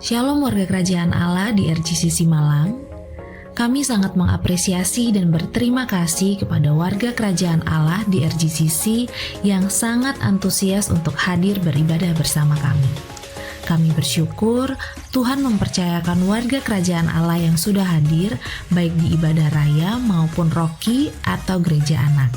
Shalom warga kerajaan Allah di RGCC Malang. Kami sangat mengapresiasi dan berterima kasih kepada warga kerajaan Allah di RGCC yang sangat antusias untuk hadir beribadah bersama kami. Kami bersyukur Tuhan mempercayakan warga kerajaan Allah yang sudah hadir baik di ibadah raya maupun roki atau gereja anak.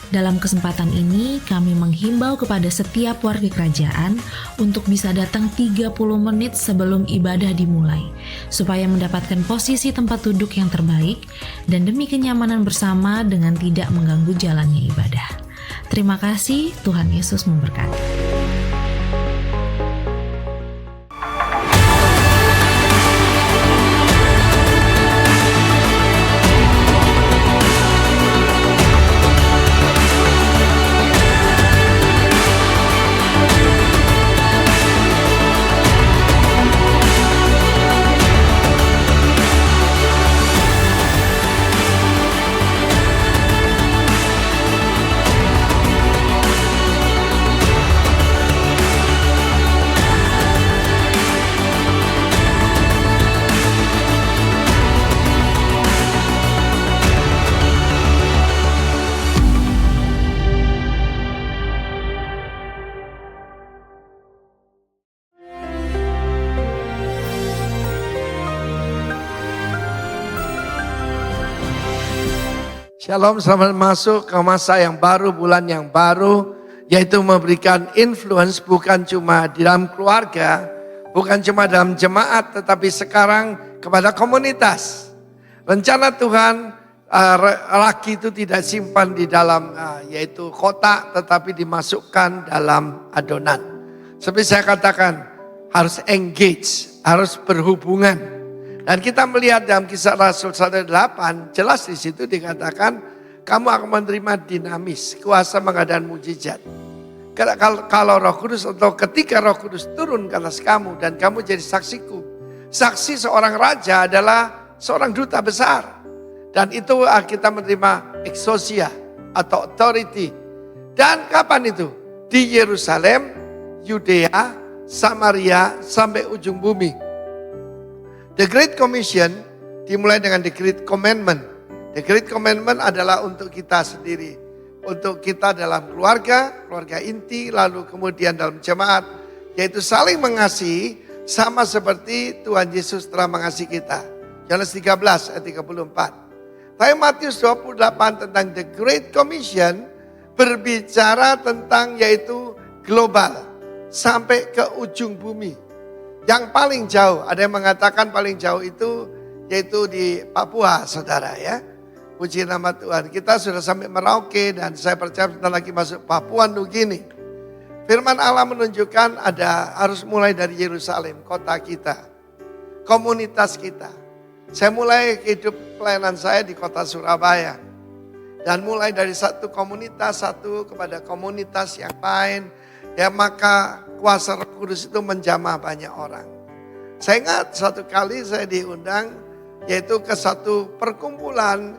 Dalam kesempatan ini, kami menghimbau kepada setiap warga kerajaan untuk bisa datang 30 menit sebelum ibadah dimulai, supaya mendapatkan posisi tempat duduk yang terbaik dan demi kenyamanan bersama dengan tidak mengganggu jalannya ibadah. Terima kasih, Tuhan Yesus memberkati. Shalom, selamat masuk ke masa yang baru, bulan yang baru, yaitu memberikan influence bukan cuma di dalam keluarga, bukan cuma dalam jemaat, tetapi sekarang kepada komunitas. Rencana Tuhan, laki itu tidak simpan di dalam yaitu kotak, tetapi dimasukkan dalam adonan. Seperti saya katakan, harus engage, harus berhubungan. Dan kita melihat dalam Kisah Rasul 1:8, jelas di situ dikatakan kamu akan menerima dinamis, kuasa mengadakan mujizat. Kalau Roh Kudus atau ketika Roh Kudus turun ke atas kamu dan kamu jadi saksiku. Saksi seorang raja adalah seorang duta besar. Dan itu kita menerima exousia atau authority. Dan kapan itu? Di Yerusalem, Yudea, Samaria sampai ujung bumi. The Great Commission dimulai dengan The Great Commandment. The Great Commandment adalah untuk kita sendiri. Untuk kita dalam keluarga inti, lalu kemudian dalam jemaat. Yaitu saling mengasihi sama seperti Tuhan Yesus telah mengasihi kita. Yohanes 13 ayat 34. Tapi Matius 28 tentang The Great Commission berbicara tentang yaitu global. Sampai ke ujung bumi. Yang paling jauh, ada yang mengatakan paling jauh itu yaitu di Papua, saudara ya. Puji nama Tuhan, kita sudah sampai Merauke dan saya percaya sebentar lagi masuk Papua Nugini. Firman Allah menunjukkan harus mulai dari Yerusalem, kota kita, komunitas kita. Saya mulai hidup pelayanan saya di kota Surabaya. Dan mulai dari satu komunitas, satu kepada komunitas yang lain. Ya maka kuasa Roh Kudus itu menjamah banyak orang. Saya ingat satu kali saya diundang yaitu ke satu perkumpulan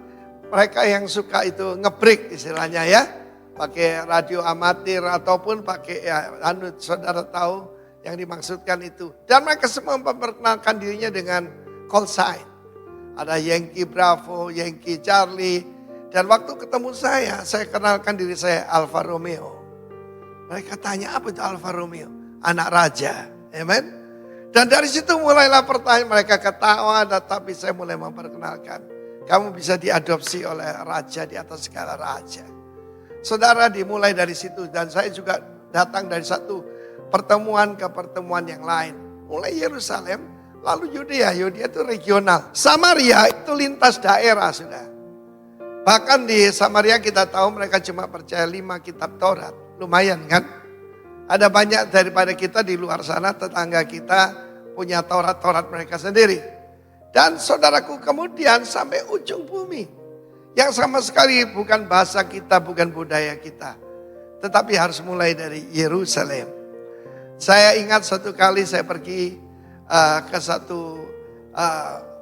mereka yang suka itu ngebreak istilahnya ya. Pakai radio amatir ataupun pakai saudara tahu yang dimaksudkan itu. Dan mereka semua memperkenalkan dirinya dengan call sign. Ada Yankee Bravo, Yankee Charlie. Dan waktu ketemu saya kenalkan diri saya Alfa Romeo. Mereka tanya apa itu Alfa Romeo? Anak raja. Amen. Dan dari situ mulailah pertanyaan, mereka ketawa, tapi saya mulai memperkenalkan. Kamu bisa diadopsi oleh raja di atas segala raja. Saudara, dimulai dari situ dan saya juga datang dari satu pertemuan ke pertemuan yang lain. Mulai Yerusalem, lalu Yudea. Yudea itu regional. Samaria itu lintas daerah sudah. Bahkan di Samaria kita tahu mereka cuma percaya 5 kitab Taurat. Lumayan kan? Ada banyak daripada kita di luar sana, tetangga kita punya Taurat-Taurat mereka sendiri. Dan saudaraku kemudian sampai ujung bumi. Yang sama sekali bukan bahasa kita, bukan budaya kita. Tetapi harus mulai dari Yerusalem. Saya ingat satu kali saya pergi ke satu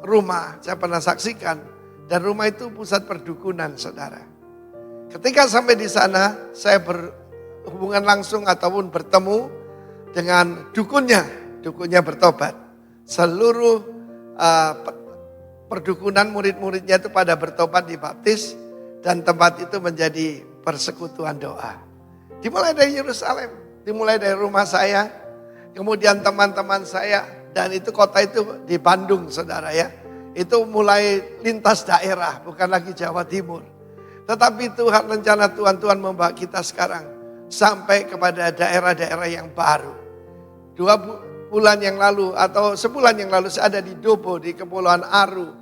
rumah, saya pernah saksikan. Dan rumah itu pusat perdukunan saudara. Ketika sampai di sana, saya berhubungan langsung ataupun bertemu dengan dukunnya bertobat. seluruh perdukunan murid-muridnya itu pada bertobat dibaptis dan tempat itu menjadi persekutuan doa. Dimulai dari Yerusalem, dimulai dari rumah saya, kemudian teman-teman saya, dan itu kota itu di Bandung saudara ya. Itu mulai lintas daerah, bukan lagi Jawa Timur. Tetapi Tuhan, rencana Tuhan membawa kita sekarang sampai kepada daerah-daerah yang baru. 2 bulan yang lalu atau sebulan yang lalu saya ada di Dobo di Kepulauan Aru.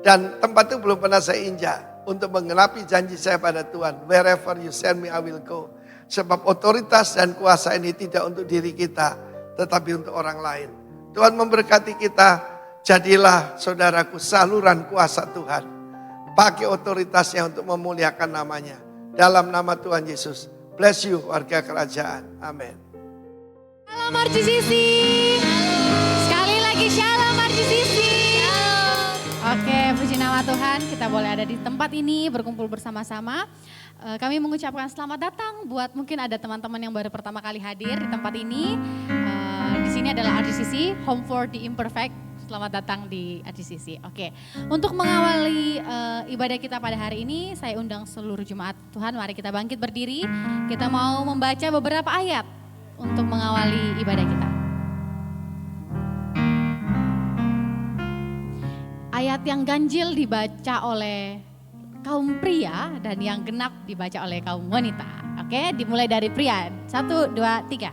Dan tempat itu belum pernah saya injak untuk menggenapi janji saya pada Tuhan. Wherever you send me I will go. Sebab otoritas dan kuasa ini tidak untuk diri kita, tetapi untuk orang lain. Tuhan memberkati kita. Jadilah saudaraku saluran kuasa Tuhan. Pakai otoritasnya untuk memuliakan namanya. Dalam nama Tuhan Yesus. Bless you warga kerajaan. Amin. Shalom RGCC. Sekali lagi shalom RGCC. Oke, puji nama Tuhan, kita boleh ada di tempat ini berkumpul bersama-sama. Kami mengucapkan selamat datang buat mungkin ada teman-teman yang baru pertama kali hadir di tempat ini. Di sini adalah RGCC, Home for the Imperfect. Selamat datang di RGCC. Oke, untuk mengawali ibadah kita pada hari ini, saya undang seluruh jemaat Tuhan. Mari kita bangkit berdiri. Kita mau membaca beberapa ayat untuk mengawali ibadah kita. Ayat yang ganjil dibaca oleh kaum pria dan yang genap dibaca oleh kaum wanita. Oke, dimulai dari pria. 1, 2, 3.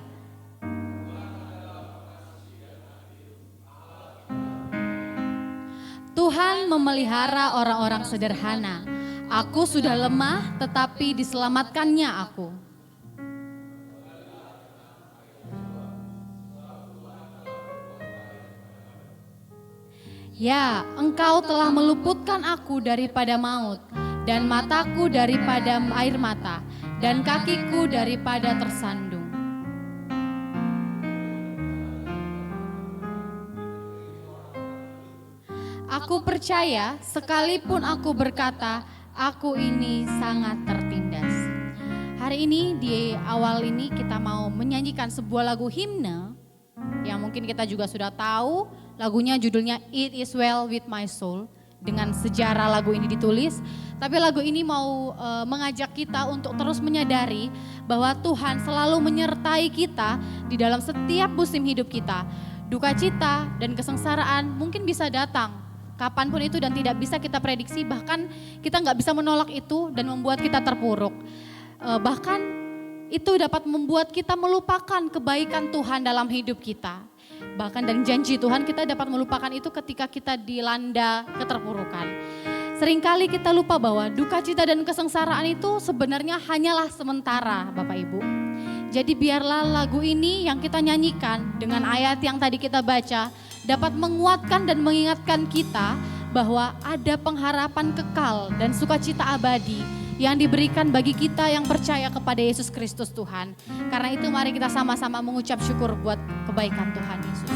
Tuhan memelihara orang-orang sederhana. Aku sudah lemah tetapi diselamatkannya aku. Ya, Engkau telah meluputkan aku daripada maut, dan mataku daripada air mata, dan kakiku daripada tersandung. Aku percaya sekalipun aku berkata, aku ini sangat tertindas. Hari ini di awal ini kita mau menyanyikan sebuah lagu himne yang mungkin kita juga sudah tahu. Lagunya judulnya It Is Well With My Soul. Dengan sejarah lagu ini ditulis. Tapi lagu ini mau mengajak kita untuk terus menyadari bahwa Tuhan selalu menyertai kita di dalam setiap musim hidup kita. Duka cita dan kesengsaraan mungkin bisa datang kapanpun itu dan tidak bisa kita prediksi, bahkan kita nggak bisa menolak itu dan membuat kita terpuruk. Bahkan itu dapat membuat kita melupakan kebaikan Tuhan dalam hidup kita. Bahkan dan janji Tuhan kita dapat melupakan itu ketika kita dilanda keterpurukan. Seringkali kita lupa bahwa duka cita dan kesengsaraan itu sebenarnya hanyalah sementara Bapak Ibu. Jadi biarlah lagu ini yang kita nyanyikan dengan ayat yang tadi kita baca dapat menguatkan dan mengingatkan kita bahwa ada pengharapan kekal dan sukacita abadi yang diberikan bagi kita yang percaya kepada Yesus Kristus Tuhan. Karena itu mari kita sama-sama mengucap syukur buat kebaikan Tuhan Yesus.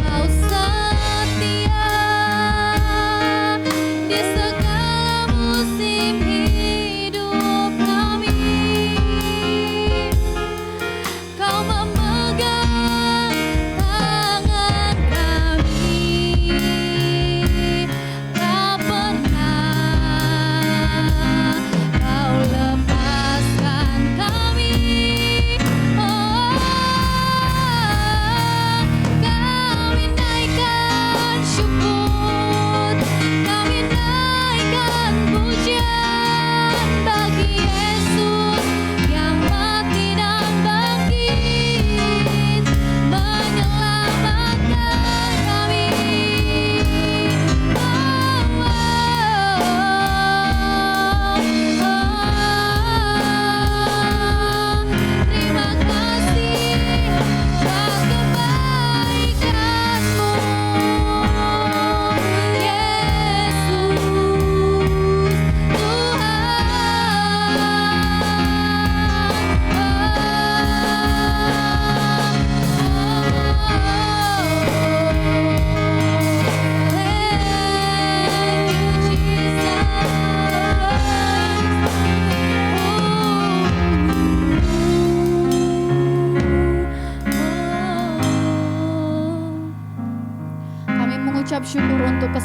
Kau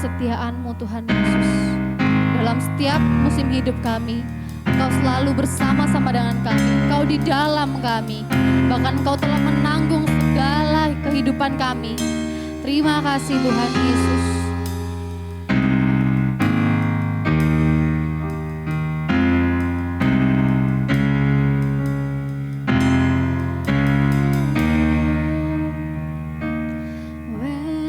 kesetiaan-Mu Tuhan Yesus. Dalam setiap musim hidup kami, Engkau selalu bersama-sama dengan kami. Engkau di dalam kami. Bahkan Engkau telah menanggung segala kehidupan kami. Terima kasih Tuhan Yesus. When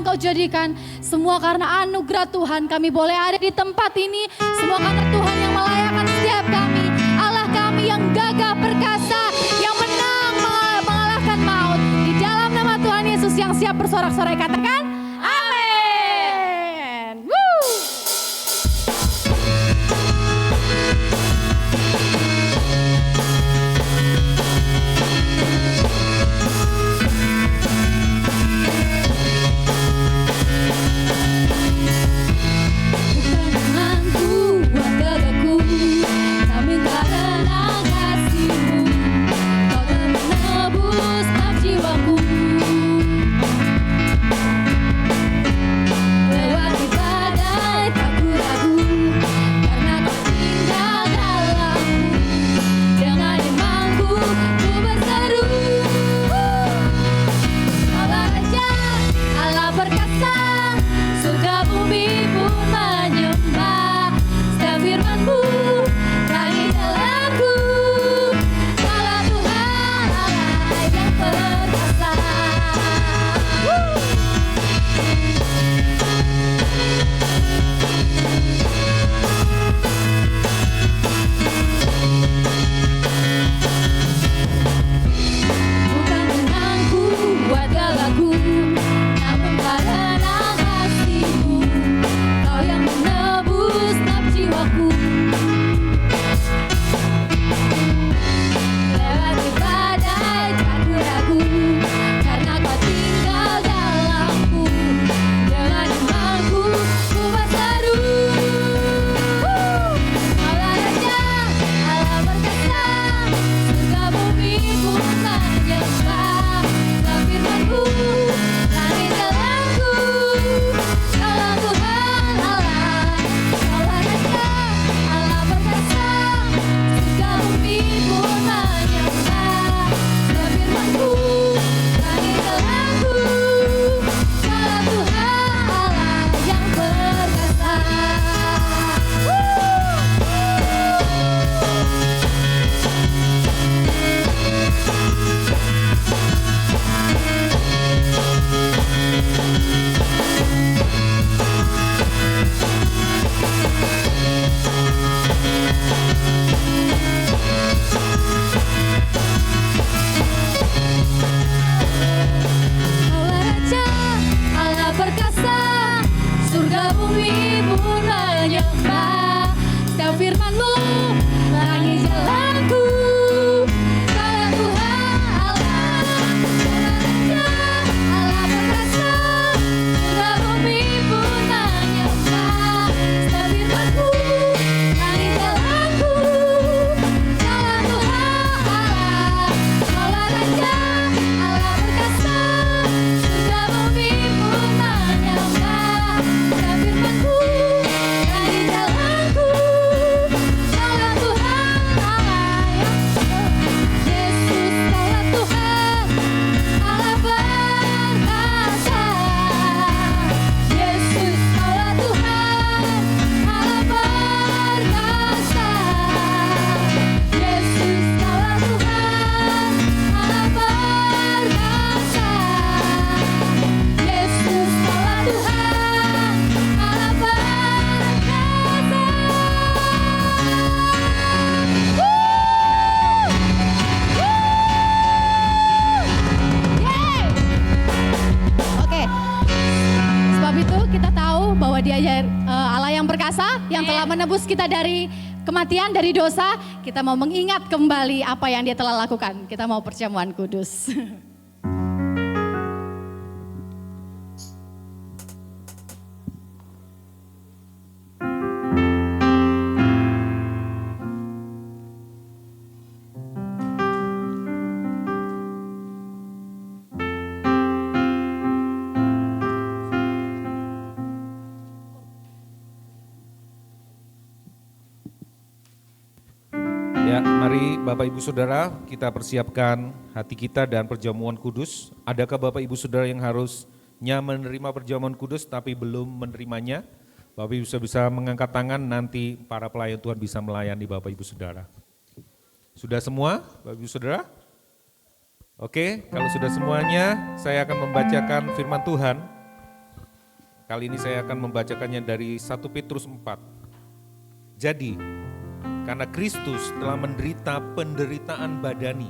Engkau jadikan. Semua karena anugerah Tuhan kami boleh ada di tempat ini. Semua karena Tuhan yang melayakkan setiap kami. Allah kami yang gagah perkasa, yang menang mengalahkan maut. Di dalam nama Tuhan Yesus yang siap bersorak-sorai katakan, amin. Woo! yang telah menebus kita dari kematian, dari dosa. Kita mau mengingat kembali apa yang dia telah lakukan. Kita mau perjamuan kudus. Ya, mari Bapak Ibu Saudara kita persiapkan hati kita dan perjamuan kudus. Adakah Bapak Ibu Saudara yang harusnya menerima perjamuan kudus tapi belum menerimanya? Bapak Ibu bisa mengangkat tangan, nanti para pelayan Tuhan bisa melayani Bapak Ibu Saudara. Sudah semua Bapak Ibu Saudara? Oke, kalau sudah semuanya saya akan membacakan firman Tuhan Kali ini saya akan membacakannya dari 1 Petrus 4. Jadi, karena Kristus telah menderita penderitaan badani,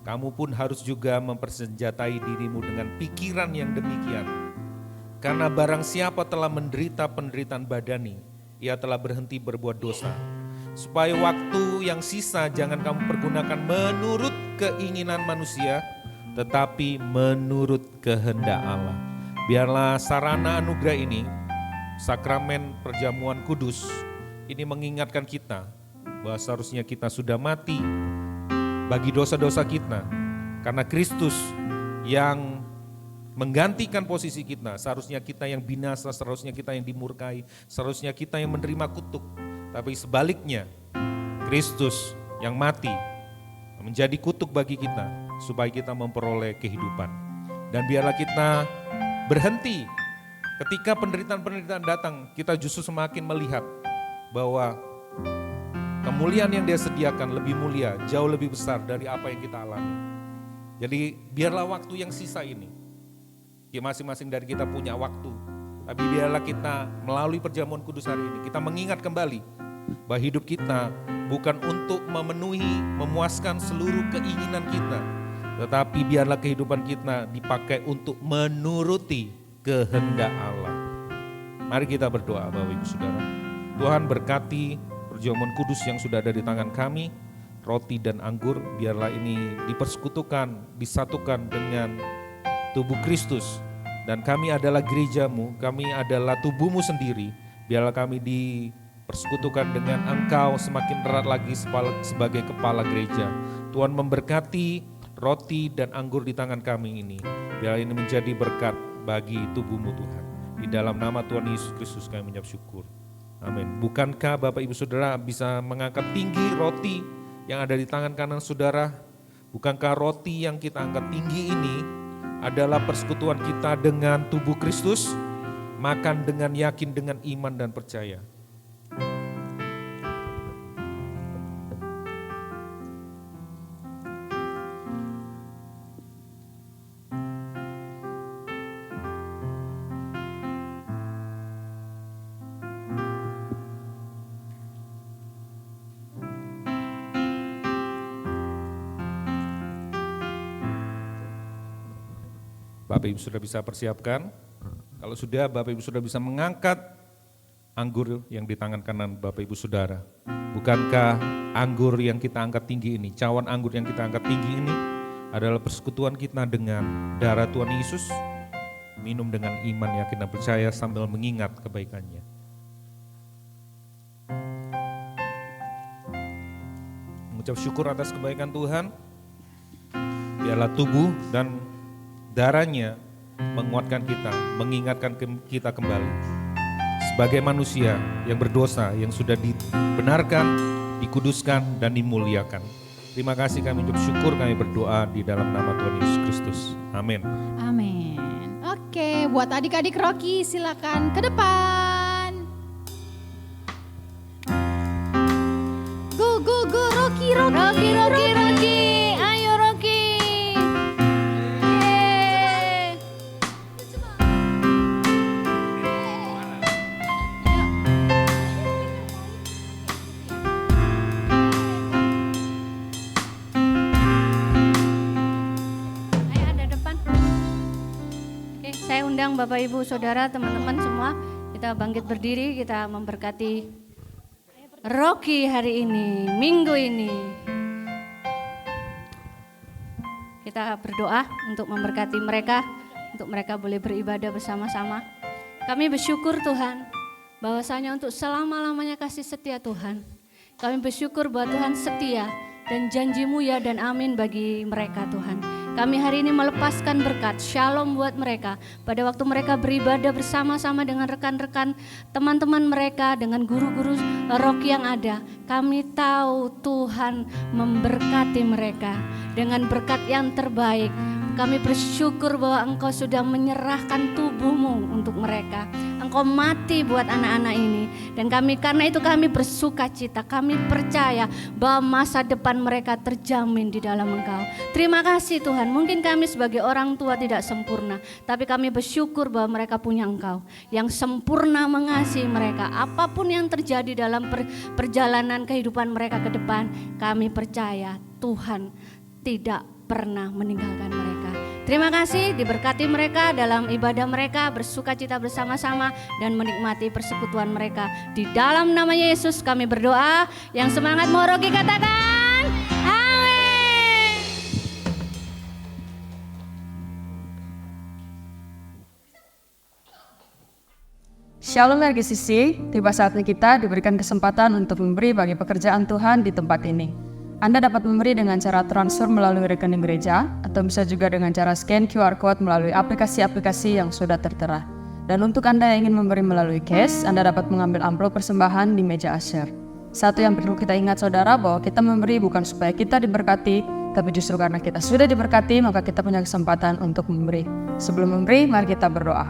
kamu pun harus juga mempersenjatai dirimu dengan pikiran yang demikian. Karena barang siapa telah menderita penderitaan badani, ia telah berhenti berbuat dosa. Supaya waktu yang sisa jangan kamu pergunakan menurut keinginan manusia, tetapi menurut kehendak Allah. Biarlah sarana anugerah ini, sakramen perjamuan kudus, ini mengingatkan kita bahwa seharusnya kita sudah mati bagi dosa-dosa kita. Karena Kristus yang menggantikan posisi kita, seharusnya kita yang binasa, seharusnya kita yang dimurkai, seharusnya kita yang menerima kutuk. Tapi sebaliknya, Kristus yang mati menjadi kutuk bagi kita supaya kita memperoleh kehidupan. Dan biarlah kita berhenti ketika penderitaan-penderitaan datang, kita justru semakin melihat bahwa kemuliaan yang Dia sediakan lebih mulia, jauh lebih besar dari apa yang kita alami. Jadi biarlah waktu yang sisa ini, ya masing-masing dari kita punya waktu, tapi biarlah kita melalui perjamuan kudus hari ini, kita mengingat kembali bahwa hidup kita bukan untuk memenuhi, memuaskan seluruh keinginan kita, tetapi biarlah kehidupan kita dipakai untuk menuruti kehendak Allah. Mari kita berdoa Bapak Ibu Saudara. Tuhan berkati perjamuan kudus yang sudah ada di tangan kami, roti dan anggur, biarlah ini dipersekutukan, disatukan dengan tubuh Kristus. Dan kami adalah gerejamu, kami adalah tubuhmu sendiri, biarlah kami dipersekutukan dengan Engkau semakin erat lagi sebagai kepala gereja. Tuhan memberkati roti dan anggur di tangan kami ini, biarlah ini menjadi berkat bagi tubuhmu Tuhan. Di dalam nama Tuhan Yesus Kristus kami mengucap syukur. Amin. Bukankah Bapak Ibu Saudara bisa mengangkat tinggi roti yang ada di tangan kanan saudara? Bukankah roti yang kita angkat tinggi ini adalah persekutuan kita dengan tubuh Kristus? Makan dengan yakin, dengan iman dan percaya. Bapak Ibu sudah bisa persiapkan. Kalau sudah, Bapak Ibu sudah bisa mengangkat anggur yang di tangan kanan Bapak Ibu Saudara. Bukankah anggur yang kita angkat tinggi ini, cawan anggur yang kita angkat tinggi ini adalah persekutuan kita dengan darah Tuhan Yesus? Minum dengan iman, yakin dan percaya sambil mengingat kebaikannya. Mengucap syukur atas kebaikan Tuhan. Biarlah tubuh dan darahnya menguatkan kita, mengingatkan kita kembali sebagai manusia yang berdosa, yang sudah dibenarkan, dikuduskan, dan dimuliakan. Terima kasih, kami ucap syukur, kami berdoa di dalam nama Tuhan Yesus Kristus. Amin. Amin. Oke, buat adik-adik Rocky silakan ke depan. Go Rocky. Ayo Rocky. Yeay. Ayo ada depan. Oke, saya undang Bapak Ibu Saudara, teman-teman semua, kita bangkit berdiri, kita memberkati Rocky hari ini, minggu ini. Kita berdoa untuk memberkati mereka, untuk mereka boleh beribadah bersama-sama. Kami bersyukur Tuhan, bahwasanya untuk selama-lamanya kasih setia Tuhan. Kami bersyukur bahwa Tuhan setia dan janji-Mu ya dan amin bagi mereka Tuhan. Kami hari ini melepaskan berkat shalom buat mereka pada waktu mereka beribadah bersama-sama dengan rekan-rekan teman-teman mereka, dengan guru-guru Rocky yang ada. Kami tahu Tuhan memberkati mereka dengan berkat yang terbaik. Kami bersyukur bahwa Engkau sudah menyerahkan tubuh-Mu untuk mereka. Engkau mati buat anak-anak ini. Dan karena itu kami bersuka cita, kami percaya bahwa masa depan mereka terjamin di dalam Engkau. Terima kasih Tuhan, mungkin kami sebagai orang tua tidak sempurna, tapi kami bersyukur bahwa mereka punya Engkau yang sempurna mengasihi mereka. Apapun yang terjadi dalam perjalanan kehidupan mereka ke depan, kami percaya Tuhan tidak pernah meninggalkan mereka. Terima kasih, diberkati mereka dalam ibadah mereka, bersuka cita bersama-sama dan menikmati persekutuan mereka. Di dalam namanya Yesus kami berdoa. Yang semangat mau rogi katakan amin. Shalom RGCC, tiba saatnya kita diberikan kesempatan untuk memberi bagi pekerjaan Tuhan di tempat ini. Anda dapat memberi dengan cara transfer melalui rekening gereja, atau bisa juga dengan cara scan QR Code melalui aplikasi-aplikasi yang sudah tertera. Dan untuk Anda yang ingin memberi melalui cash, Anda dapat mengambil amplop persembahan di meja usher. Satu yang perlu kita ingat saudara, bahwa kita memberi bukan supaya kita diberkati, tapi justru karena kita sudah diberkati, maka kita punya kesempatan untuk memberi. Sebelum memberi, mari kita berdoa.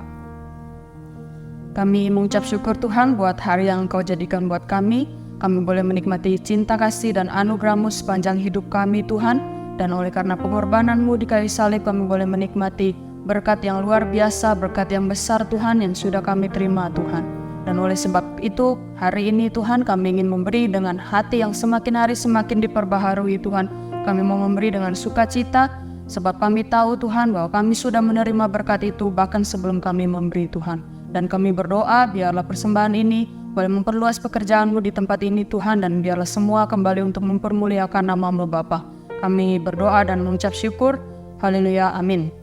Kami mengucap syukur Tuhan buat hari yang Engkau jadikan buat kami. Kami boleh menikmati cinta kasih dan anugerah-Mu sepanjang hidup kami Tuhan. Dan oleh karena pengorbanan-Mu di kayu salib, kami boleh menikmati berkat yang luar biasa, berkat yang besar Tuhan yang sudah kami terima Tuhan. Dan oleh sebab itu hari ini Tuhan kami ingin memberi dengan hati yang semakin hari semakin diperbaharui Tuhan. Kami mau memberi dengan sukacita sebab kami tahu Tuhan bahwa kami sudah menerima berkat itu bahkan sebelum kami memberi Tuhan. Dan kami berdoa biarlah persembahan ini boleh memperluas pekerjaan-Mu di tempat ini Tuhan, dan biarlah semua kembali untuk mempermuliakan nama-Mu Bapa. Kami berdoa dan mengucap syukur. Haleluya, amin.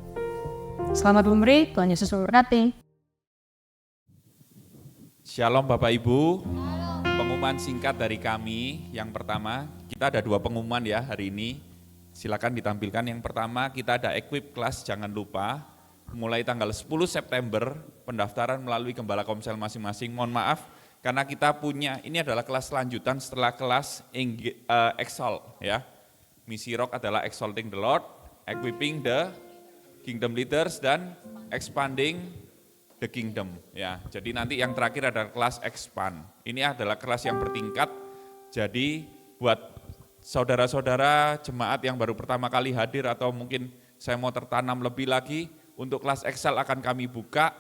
Selamat memberi, Tuhan Yesus memberkati. Shalom Bapak Ibu. Pengumuman singkat dari kami. Yang pertama, kita ada 2 pengumuman ya hari ini. Silakan ditampilkan. Yang pertama, kita ada equip kelas, jangan lupa. Mulai tanggal 10 September, pendaftaran melalui Gembala Komsel masing-masing. Mohon maaf, karena kita punya, ini adalah kelas lanjutan setelah kelas Exalt ya. Misi Rock adalah Exalting the Lord, Equipping the Kingdom Leaders, dan Expanding the Kingdom ya. Jadi nanti yang terakhir adalah kelas Expand. Ini adalah kelas yang bertingkat. Jadi buat saudara-saudara jemaat yang baru pertama kali hadir atau mungkin saya mau tertanam lebih lagi, untuk kelas Excel akan kami buka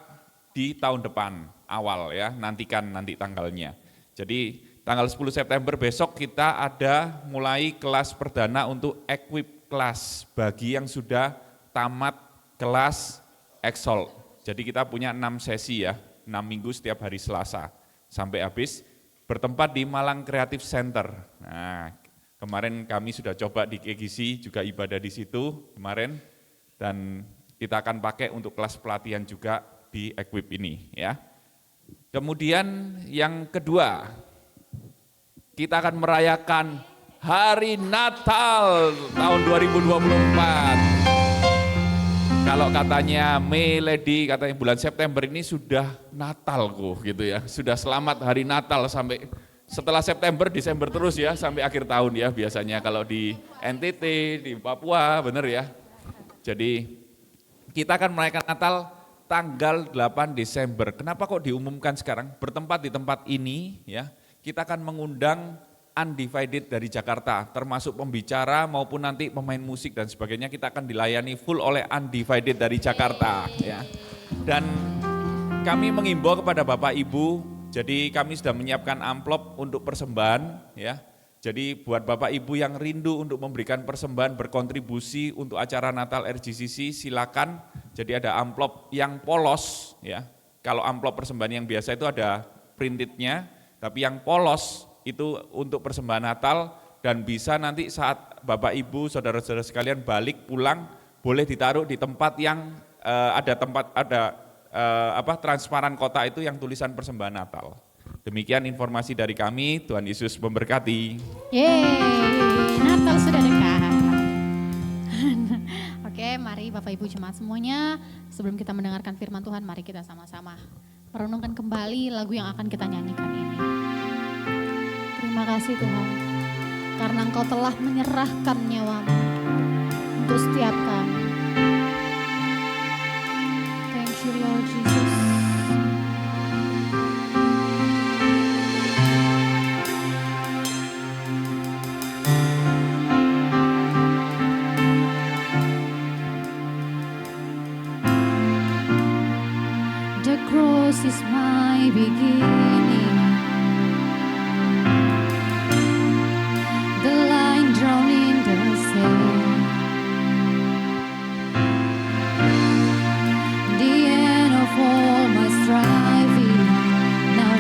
di tahun depan awal ya, nantikan nanti tanggalnya. Jadi tanggal 10 September besok kita ada mulai kelas perdana untuk equip kelas bagi yang sudah tamat kelas Excel. Jadi kita punya 6 sesi ya, 6 minggu setiap hari Selasa sampai habis, bertempat di Malang Creative Center. Nah, kemarin kami sudah coba di KGC juga ibadah di situ kemarin, dan kita akan pakai untuk kelas pelatihan juga di equip ini ya. Kemudian yang kedua, kita akan merayakan Hari Natal tahun 2024. Kalau katanya Mei Lady, katanya bulan September ini sudah Natal gitu ya. Sudah selamat Hari Natal sampai setelah September, Desember terus ya sampai akhir tahun ya biasanya kalau di NTT, di Papua, bener ya. Jadi kita akan merayakan Natal tanggal 8 Desember. Kenapa kok diumumkan sekarang? Bertempat di tempat ini ya, kita akan mengundang Undivided dari Jakarta, termasuk pembicara maupun nanti pemain musik dan sebagainya, kita akan dilayani full oleh Undivided dari Jakarta ya. Dan kami mengimbau kepada Bapak Ibu, jadi kami sudah menyiapkan amplop untuk persembahan ya. Jadi buat Bapak Ibu yang rindu untuk memberikan persembahan, berkontribusi untuk acara Natal RGCC, silakan. Jadi ada amplop yang polos ya. Kalau amplop persembahan yang biasa itu ada printednya, tapi yang polos itu untuk persembahan Natal, dan bisa nanti saat Bapak Ibu, saudara-saudara sekalian balik pulang, boleh ditaruh di tempat yang ada transparan kota itu yang tulisan persembahan Natal. Demikian informasi dari kami, Tuhan Yesus memberkati. Yeay, Natal sudah dekat. Oke, mari Bapak Ibu jemaat semuanya, sebelum kita mendengarkan firman Tuhan, mari kita sama-sama merenungkan kembali lagu yang akan kita nyanyikan ini. Terima kasih Tuhan, karena Engkau telah menyerahkan nyawamu untuk setiap kami. Thank you Lord Jesus. cross is my beginning. The line drawn in the sand. The end of all my striving. Now I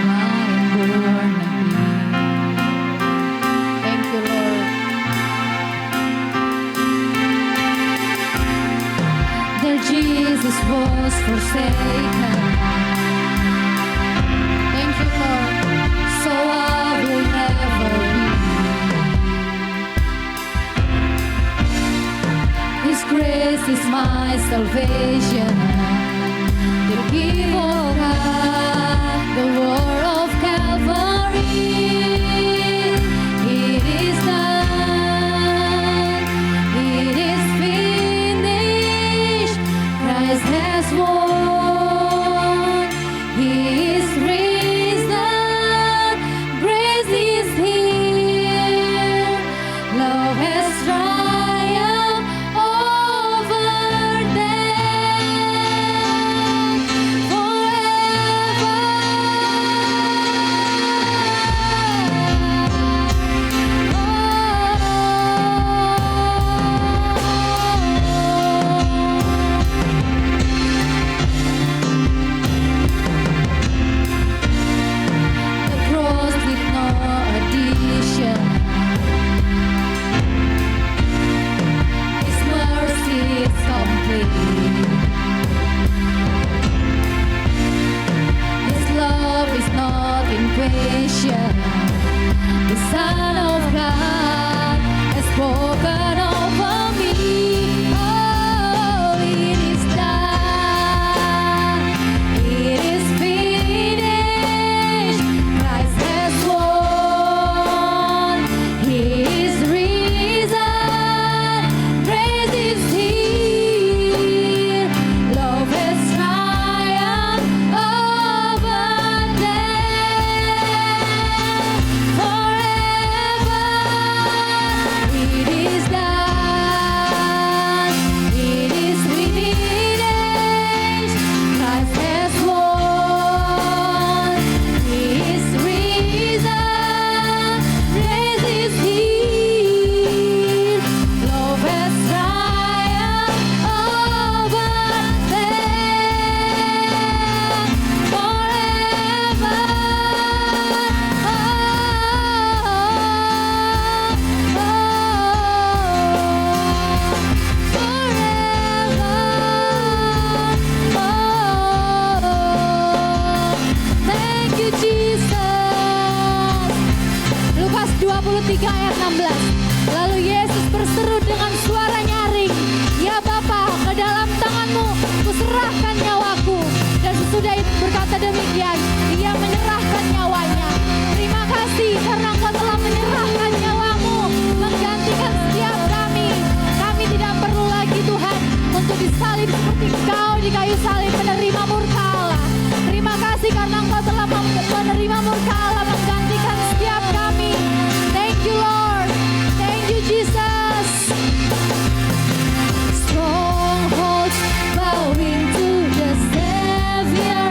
am born again. Thank you, Lord. There Jesus was forsaken. Thank you, Lord. So I will never be. His grace is my salvation. The gift of God, the war of Calvary. It is done. It is finished. Christ has won. He is risen. Grace is here. Love has triumphed over death The cross with no addition. His mercy is complete. His love is not in question. The Son of God has spoken over me. Oh, it is done. It is finished. Christ has won. He is risen. Praise is here. Love has triumphed over death forever. It is done. It is finished. Christ has won. He is risen. Praise is here. Love has triumphed over death forever. Thank you, Jesus. Lukas 23 ayat 16. Lalu Yesus berseru dengan suara nyaring, "Ya Bapa, ke dalam tangan-Mu kuserahkan nyawaku." Dan sesudah itu berkata demikian, Ia menyerahkan nyawanya. Terima kasih karena Engkau telah menyerahkan nyawa-Mu, menggantikan setiap kami. Kami tidak perlu lagi Tuhan untuk disalib seperti Engkau di kayu salib menerima murka Allah. Terima kasih karena Engkau telah menerima murka Allah, menggantikan setiap kami. Thank you Lord. Thank you Jesus. Strongholds bowing to the Savior.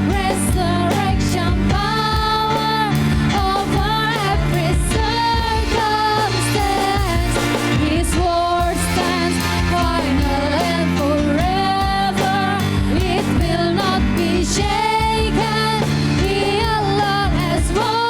Resurrection power over every circumstance. His word stands final and forever. It will not be shaken. He alone has won.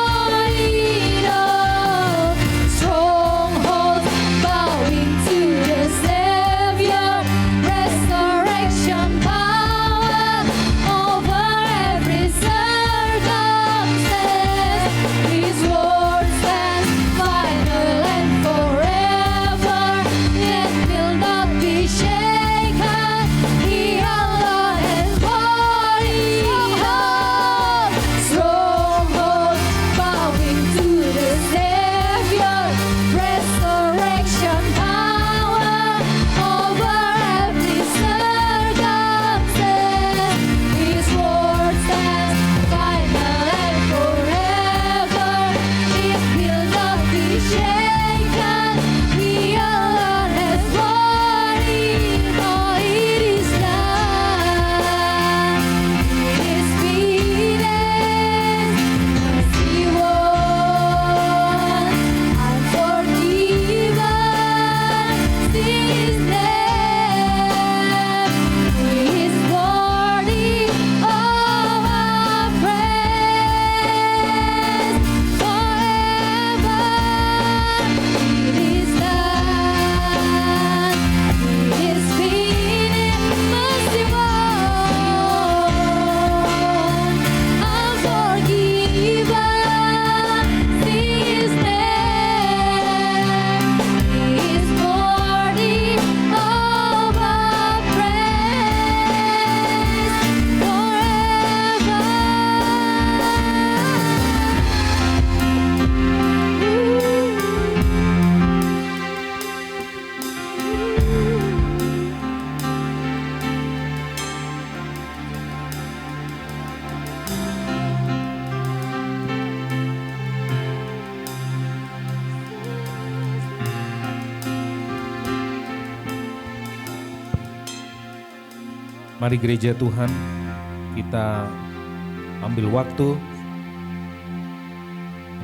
Mari gereja Tuhan, kita ambil waktu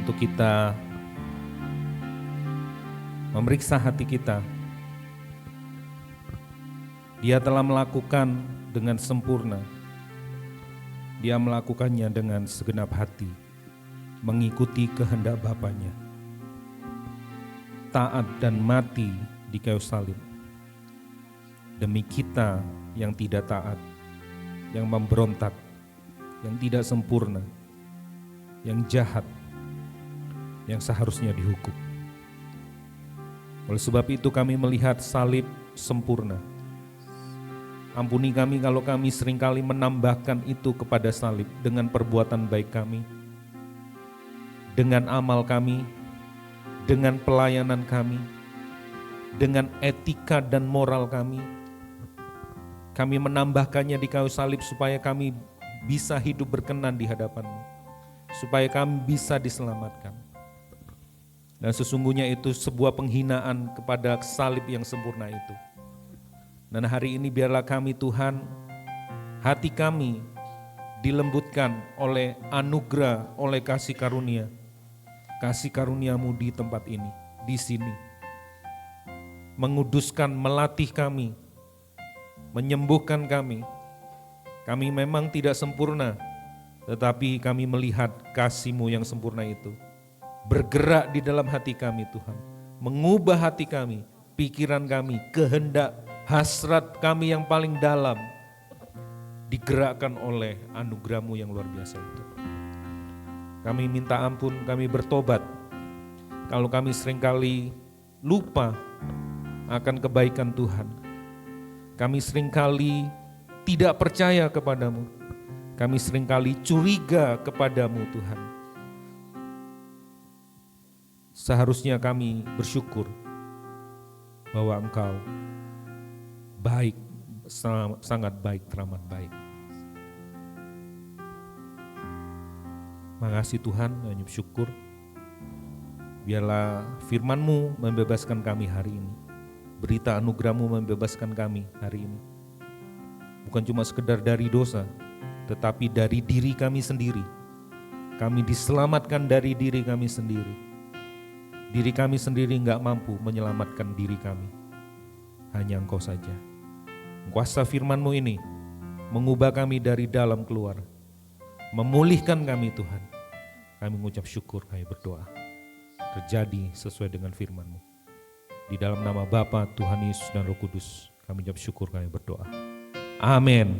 untuk kita memeriksa hati kita. Dia telah melakukan dengan sempurna. Dia melakukannya dengan segenap hati, mengikuti kehendak Bapanya. Taat dan mati di kayu salib. Demi kita yang tidak taat, yang memberontak, yang tidak sempurna, yang jahat, yang seharusnya dihukum. Oleh sebab itu kami melihat salib sempurna. Ampuni kami kalau kami seringkali menambahkan itu kepada salib dengan perbuatan baik kami, dengan amal kami, dengan pelayanan kami, dengan etika dan moral kami. Kami menambahkannya di kayu salib supaya kami bisa hidup berkenan di hadapan-Mu, supaya kami bisa diselamatkan. Dan sesungguhnya itu sebuah penghinaan kepada salib yang sempurna itu. Dan hari ini biarlah kami Tuhan, hati kami dilembutkan oleh anugerah, oleh kasih karunia. Kasih karuniamu di tempat ini, di sini. Menguduskan, melatih kami, menyembuhkan kami. Kami memang tidak sempurna, tetapi kami melihat kasih-Mu yang sempurna itu. Bergerak di dalam hati kami Tuhan. Mengubah hati kami, pikiran kami, kehendak, hasrat kami yang paling dalam digerakkan oleh anugerah-Mu yang luar biasa itu. Kami minta ampun, kami bertobat kalau kami seringkali lupa akan kebaikan Tuhan. Kami seringkali tidak percaya kepadamu. Kami seringkali curiga kepadamu Tuhan. Seharusnya kami bersyukur bahwa Engkau baik, sangat baik, teramat baik. Makasih Tuhan, kami bersyukur. Biarlah firman-Mu membebaskan kami hari ini. Berita anugerah-Mu membebaskan kami hari ini. Bukan cuma sekedar dari dosa, tetapi dari diri kami sendiri. Kami diselamatkan dari diri kami sendiri. Diri kami sendiri enggak mampu menyelamatkan diri kami. Hanya Engkau saja. Kuasa firman-Mu ini mengubah kami dari dalam keluar. Memulihkan kami Tuhan. Kami mengucap syukur, kami berdoa. Terjadi sesuai dengan firman-Mu. Di dalam nama Bapa, Tuhan Yesus dan Roh Kudus, kami mengucap syukur, kami berdoa. Amin.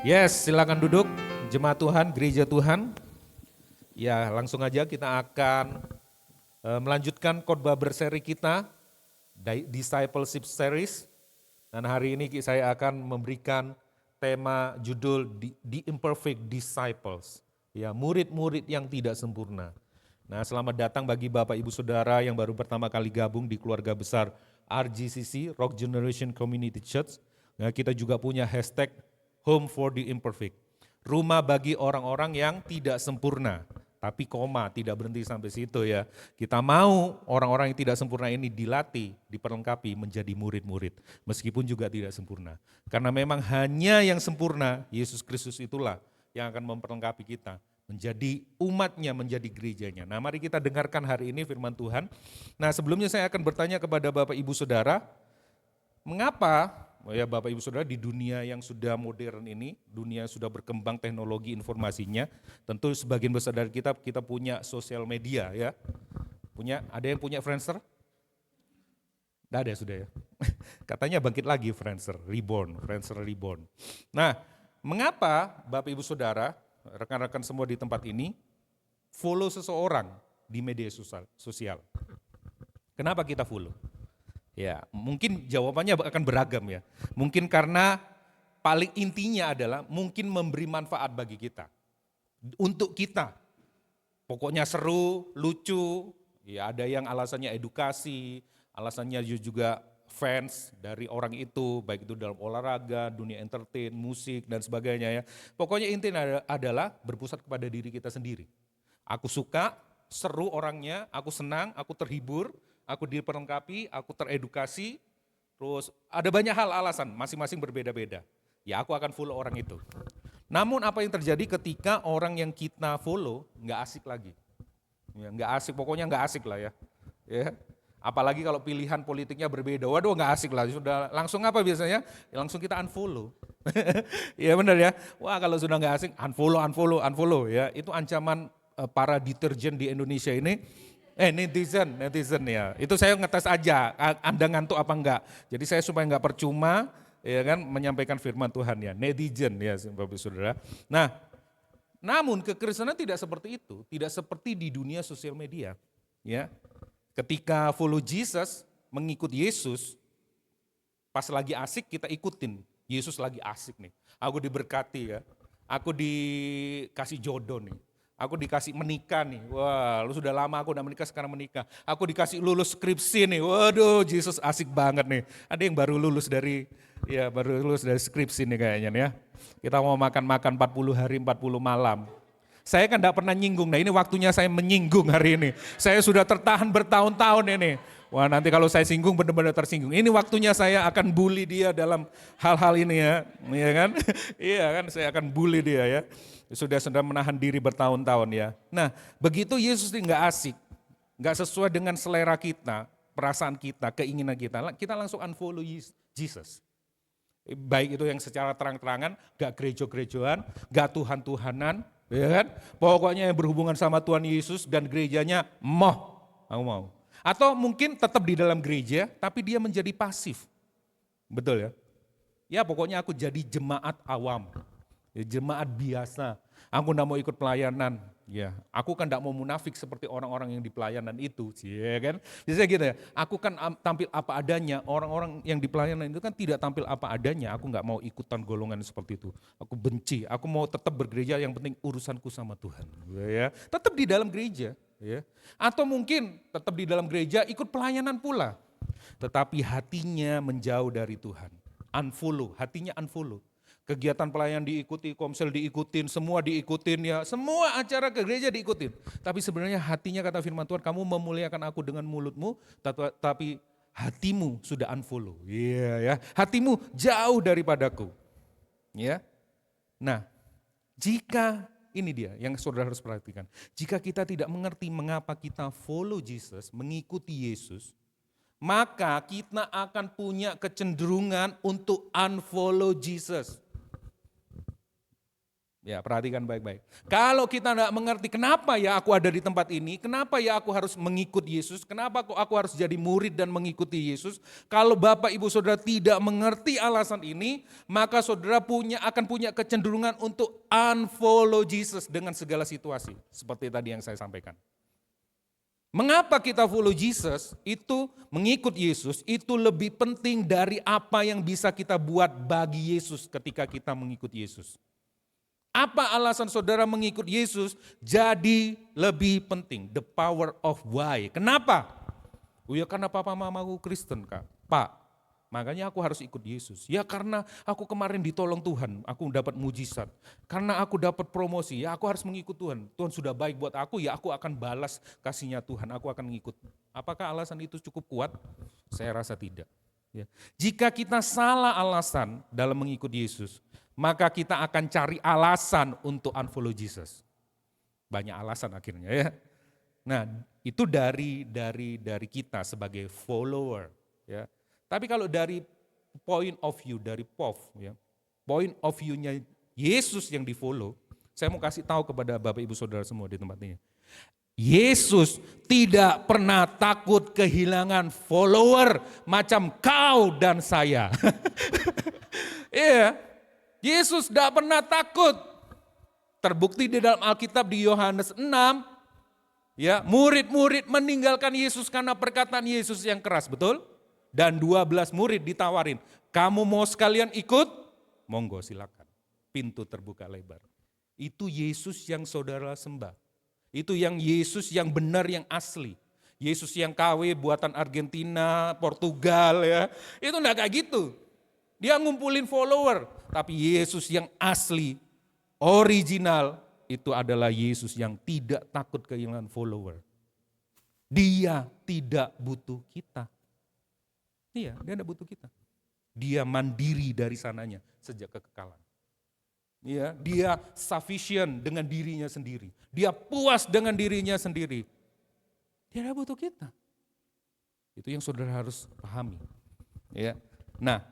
Yes, silakan duduk. Jemaat Tuhan, gereja Tuhan. Ya, langsung aja kita akan melanjutkan khotbah berseri kita, Discipleship Series. Dan hari ini saya akan memberikan tema judul The Imperfect Disciples. Ya, murid-murid yang tidak sempurna. Nah, selamat datang bagi Bapak Ibu Saudara yang baru pertama kali gabung di keluarga besar RGCC, Rock Generation Community Church. Nah, kita juga punya hashtag Home for the Imperfect. Rumah bagi orang-orang yang tidak sempurna. Tapi koma, tidak berhenti sampai situ ya. Kita mau orang-orang yang tidak sempurna ini dilatih, diperlengkapi menjadi murid-murid. Meskipun juga tidak sempurna. Karena memang hanya yang sempurna, Yesus Kristus itulah yang akan memperlengkapi kita. Menjadi umatnya, menjadi gerejanya. Nah, mari kita dengarkan hari ini firman Tuhan. Nah, sebelumnya saya akan bertanya kepada Bapak Ibu Saudara, mengapa ya Bapak Ibu Saudara di dunia yang sudah modern ini, dunia sudah berkembang teknologi informasinya, tentu sebagian besar dari kita punya sosial media ya. Ada yang punya Friendster? Tidak ada sudah ya. Katanya bangkit lagi Friendster Reborn. Nah, mengapa Bapak Ibu Saudara, rekan-rekan semua di tempat ini, follow seseorang di media sosial? Kenapa kita follow? Ya, mungkin jawabannya akan beragam ya. Mungkin karena paling intinya adalah mungkin memberi manfaat bagi kita. Untuk kita. Pokoknya seru, lucu, ya ada yang alasannya edukasi, alasannya juga fans dari orang itu, baik itu dalam olahraga, dunia entertain, musik dan sebagainya ya. Pokoknya intinya adalah berpusat kepada diri kita sendiri. Aku suka, seru orangnya, aku senang, aku terhibur, aku diperlengkapi, aku teredukasi, terus ada banyak hal alasan, masing-masing berbeda-beda. ya aku akan follow orang itu. Namun apa yang terjadi ketika orang yang kita follow nggak asik lagi? Ya, nggak asik, pokoknya nggak asik lah ya. Ya. Apalagi kalau pilihan politiknya berbeda, waduh nggak asik lah. Sudah langsung apa biasanya? Ya, langsung kita unfollow. Iya benar ya. Wah kalau sudah nggak asik, unfollow ya. Itu ancaman para deterjen di Indonesia ini. Netizen ya. Itu saya ngetes aja, Anda ngantuk apa enggak. Jadi saya supaya nggak percuma, ya kan, menyampaikan firman Tuhan ya. Netizen ya, Bapak Saudara. Nah, namun kekristenan tidak seperti itu, tidak seperti di dunia sosial media, ya. Ketika follow Jesus, mengikut Yesus, pas lagi asik kita ikutin. Yesus lagi asik nih. Aku diberkati ya. Aku dikasih jodoh nih. Aku dikasih menikah nih. Wah, lu sudah lama aku udah menikah, sekarang menikah. Aku dikasih lulus skripsi nih. Waduh, Yesus asik banget nih. Ada yang baru lulus dari skripsi nih kayaknya nih ya. Kita mau makan-makan 40 hari 40 malam. Saya kan enggak pernah nyinggung, nah ini waktunya saya menyinggung hari ini. Saya sudah tertahan bertahun-tahun ini. Wah nanti kalau saya singgung benar-benar tersinggung. Ini waktunya saya akan bully dia dalam hal-hal ini ya. Iya kan? Iya kan, saya akan bully dia ya. Sudah menahan diri bertahun-tahun ya. Nah begitu Yesus ini enggak asik, enggak sesuai dengan selera kita, perasaan kita, keinginan kita langsung unfollow Jesus. Baik itu yang secara terang-terangan, gak gereja-gerejaan, gak Tuhan-Tuhanan, ya kan? Pokoknya yang berhubungan sama Tuhan Yesus dan gerejanya aku mau. Atau mungkin tetap di dalam gereja, tapi dia menjadi pasif. Betul ya? Ya pokoknya aku jadi jemaat awam, ya, jemaat biasa. Aku enggak mau ikut pelayanan. Ya, aku kan enggak mau munafik seperti orang-orang yang di pelayanan itu, ya kan? Biasanya gitu ya. Aku kan tampil apa adanya. Orang-orang yang di pelayanan itu kan tidak tampil apa adanya. Aku enggak mau ikutan golongan seperti itu. Aku benci. Aku mau tetap bergereja, yang penting urusanku sama Tuhan. Ya, tetap di dalam gereja, ya. Atau mungkin tetap di dalam gereja ikut pelayanan pula. Tetapi hatinya menjauh dari Tuhan. Unfollow, hatinya unfollow. Kegiatan pelayan diikuti, komsel diikutin, semua diikutin ya, semua acara ke gereja diikutin. Tapi sebenarnya hatinya kata firman Tuhan, kamu memuliakan aku dengan mulutmu, tapi hatimu sudah unfollow. Iya ya, hatimu jauh daripadaku. Ya. Nah, jika ini dia yang saudara harus perhatikan. Jika kita tidak mengerti mengapa kita follow Jesus, mengikuti Yesus, maka kita akan punya kecenderungan untuk unfollow Jesus. Ya, perhatikan baik-baik. Kalau kita tidak mengerti kenapa ya aku ada di tempat ini, kenapa ya aku harus mengikut Yesus, kenapa kok aku harus jadi murid dan mengikuti Yesus. Kalau Bapak Ibu Saudara tidak mengerti alasan ini, maka saudara akan punya kecenderungan untuk unfollow Jesus dengan segala situasi. Seperti tadi yang saya sampaikan. Mengapa kita follow Jesus, itu mengikut Yesus, itu lebih penting dari apa yang bisa kita buat bagi Yesus ketika kita mengikut Yesus. Apa alasan saudara mengikut Yesus jadi lebih penting? The power of why. Kenapa? Oh ya karena papa mamaku Kristen Kak. Pak, makanya aku harus ikut Yesus. Ya karena aku kemarin ditolong Tuhan, aku dapat mujizat. Karena aku dapat promosi, ya aku harus mengikut Tuhan. Tuhan sudah baik buat aku, ya aku akan balas kasihnya Tuhan, aku akan mengikut. Apakah alasan itu cukup kuat? Saya rasa tidak. Ya. Jika kita salah alasan dalam mengikut Yesus, maka kita akan cari alasan untuk unfollow Jesus. Banyak alasan akhirnya ya. Nah, itu dari kita sebagai follower ya. Tapi kalau dari point of view dari POV ya, point of view-nya Yesus yang di-follow, saya mau kasih tahu kepada Bapak Ibu Saudara semua di tempat ini. Yesus tidak pernah takut kehilangan follower macam kau dan saya. Iya, Yesus tidak pernah takut. Terbukti di dalam Alkitab di Yohanes 6, ya, murid-murid meninggalkan Yesus karena perkataan Yesus yang keras, betul? Dan 12 murid ditawarin, kamu mau sekalian ikut? Monggo silakan. Pintu terbuka lebar. Itu Yesus yang saudara sembah. Itu yang Yesus yang benar, yang asli. Yesus yang KW buatan Argentina, Portugal ya. Itu enggak kayak gitu. Dia ngumpulin follower. Tapi Yesus yang asli, original, itu adalah Yesus yang tidak takut kehilangan follower. Dia tidak butuh kita. Iya, dia tidak butuh kita. Dia mandiri dari sananya sejak kekekalan. Ya, dia sufficient dengan dirinya sendiri. Dia puas dengan dirinya sendiri. Dia tidak butuh kita. Itu yang saudara harus pahami. Ya. Nah,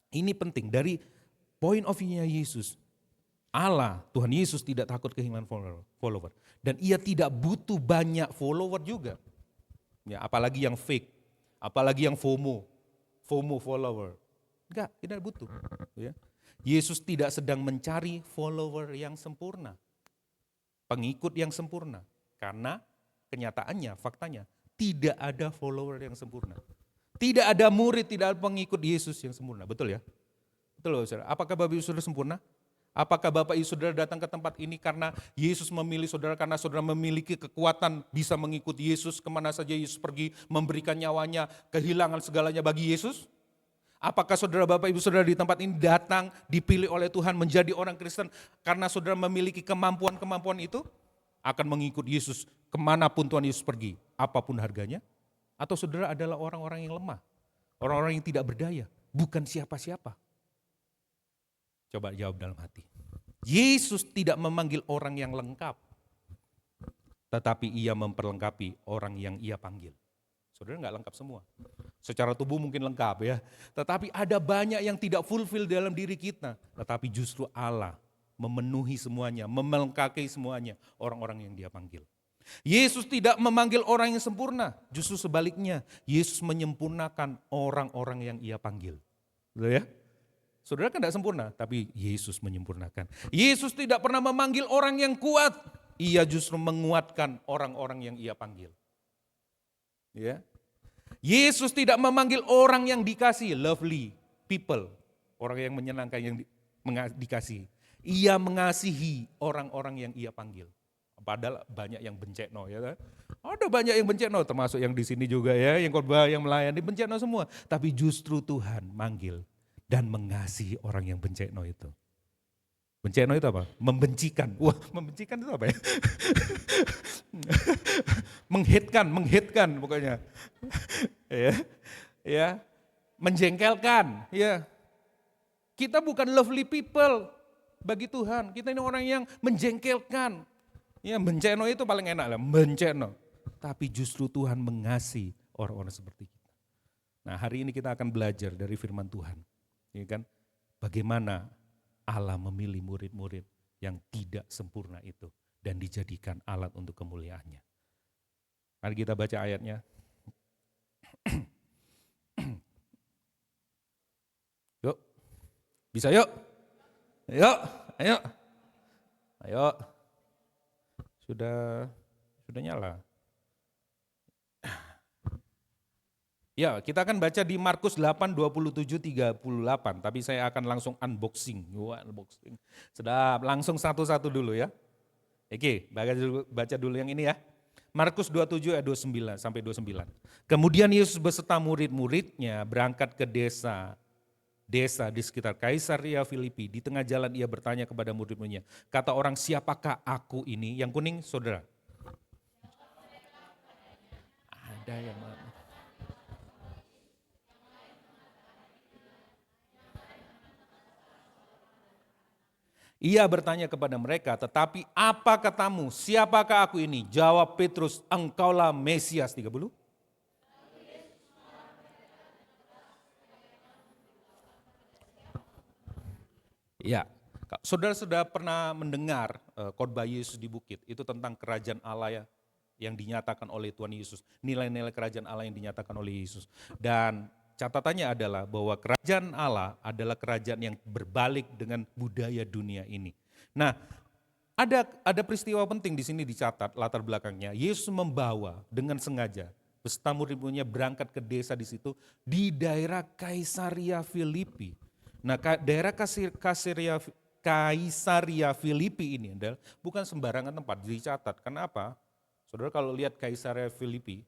ini penting dari point of view-nya Yesus. Allah, Tuhan Yesus tidak takut kehilangan follower. Dan ia tidak butuh banyak follower juga. Ya, apalagi yang fake, apalagi yang FOMO follower. Enggak, tidak butuh. Ya. Yesus tidak sedang mencari follower yang sempurna, pengikut yang sempurna. Karena kenyataannya, faktanya, tidak ada follower yang sempurna. Tidak ada murid, tidak ada pengikut Yesus yang sempurna. Betul ya? Betul loh saudara. Apakah Bapak Ibu Saudara sempurna? Apakah Bapak Ibu Saudara datang ke tempat ini karena Yesus memilih saudara, karena saudara memiliki kekuatan bisa mengikuti Yesus kemana saja Yesus pergi, memberikan nyawanya, kehilangan segalanya bagi Yesus? Apakah saudara Bapak Ibu Saudara di tempat ini datang dipilih oleh Tuhan menjadi orang Kristen karena saudara memiliki kemampuan-kemampuan itu? Akan mengikut Yesus kemanapun Tuhan Yesus pergi, apapun harganya? Atau saudara adalah orang-orang yang lemah, orang-orang yang tidak berdaya, bukan siapa-siapa? Coba jawab dalam hati. Yesus tidak memanggil orang yang lengkap, tetapi ia memperlengkapi orang yang ia panggil. Saudara nggak lengkap semua. Secara tubuh mungkin lengkap ya, tetapi ada banyak yang tidak fulfill dalam diri kita. Tetapi justru Allah memenuhi semuanya, melengkapi semuanya orang-orang yang dia panggil. Yesus tidak memanggil orang yang sempurna, justru sebaliknya. Yesus menyempurnakan orang-orang yang ia panggil. Betul ya? Saudara kan tidak sempurna, tapi Yesus menyempurnakan. Yesus tidak pernah memanggil orang yang kuat, ia justru menguatkan orang-orang yang ia panggil. Ya. Yesus tidak memanggil orang yang dikasih, lovely people, orang yang menyenangkan yang dikasih. Ia mengasihi orang-orang yang ia panggil. Padahal banyak yang bencekno ya kan. Ada banyak yang bencekno, termasuk yang di sini juga ya, yang khotbah, yang melayani bencekno semua. Tapi justru Tuhan manggil dan mengasihi orang yang bencekno itu. Bencekno itu apa? Membencikan. Wah, membencikan itu apa ya? Menghatkan pokoknya. Ya. Menjengkelkan, ya. Kita bukan lovely people bagi Tuhan. Kita ini orang yang menjengkelkan. Ya, bencekno itu paling enak lah, bencekno. Tapi justru Tuhan mengasihi orang-orang seperti kita. Nah, hari ini kita akan belajar dari firman Tuhan. Ya kan? Bagaimana Allah memilih murid-murid yang tidak sempurna itu dan dijadikan alat untuk kemuliaannya. Mari kita baca ayatnya. Yuk. Bisa yuk? Ayo. Sudah nyala. Ya, kita akan baca di Markus 8, 27, 38. Tapi saya akan langsung unboxing. Unboxing. Sedap, langsung satu-satu dulu ya. Oke, baca dulu yang ini ya. Markus 27 ayat 29 sampai 29. Kemudian Yesus beserta murid-muridnya berangkat ke desa di sekitar Kaisaria Filipi. Di tengah jalan ia bertanya kepada murid-muridnya, kata orang, siapakah aku ini? Yang kuning saudara. Ada yang mana? Ia bertanya kepada mereka, tetapi apa katamu? Siapakah aku ini? Jawab Petrus, engkaulah Mesias. 30. Ya, saudara sudah pernah mendengar khotbah Yesus di bukit, itu tentang kerajaan Allah yang dinyatakan oleh Tuhan Yesus, nilai-nilai kerajaan Allah yang dinyatakan oleh Yesus. Dan catatannya adalah bahwa kerajaan Allah adalah kerajaan yang berbalik dengan budaya dunia ini. Nah, ada peristiwa penting di sini dicatat latar belakangnya. Yesus membawa dengan sengaja beserta murid-muridnya berangkat ke desa di situ di daerah Kaisaria Filipi. Nah, daerah Kaisaria Filipi ini adalah bukan sembarangan tempat dicatat. Kenapa? Saudara kalau lihat Kaisaria Filipi,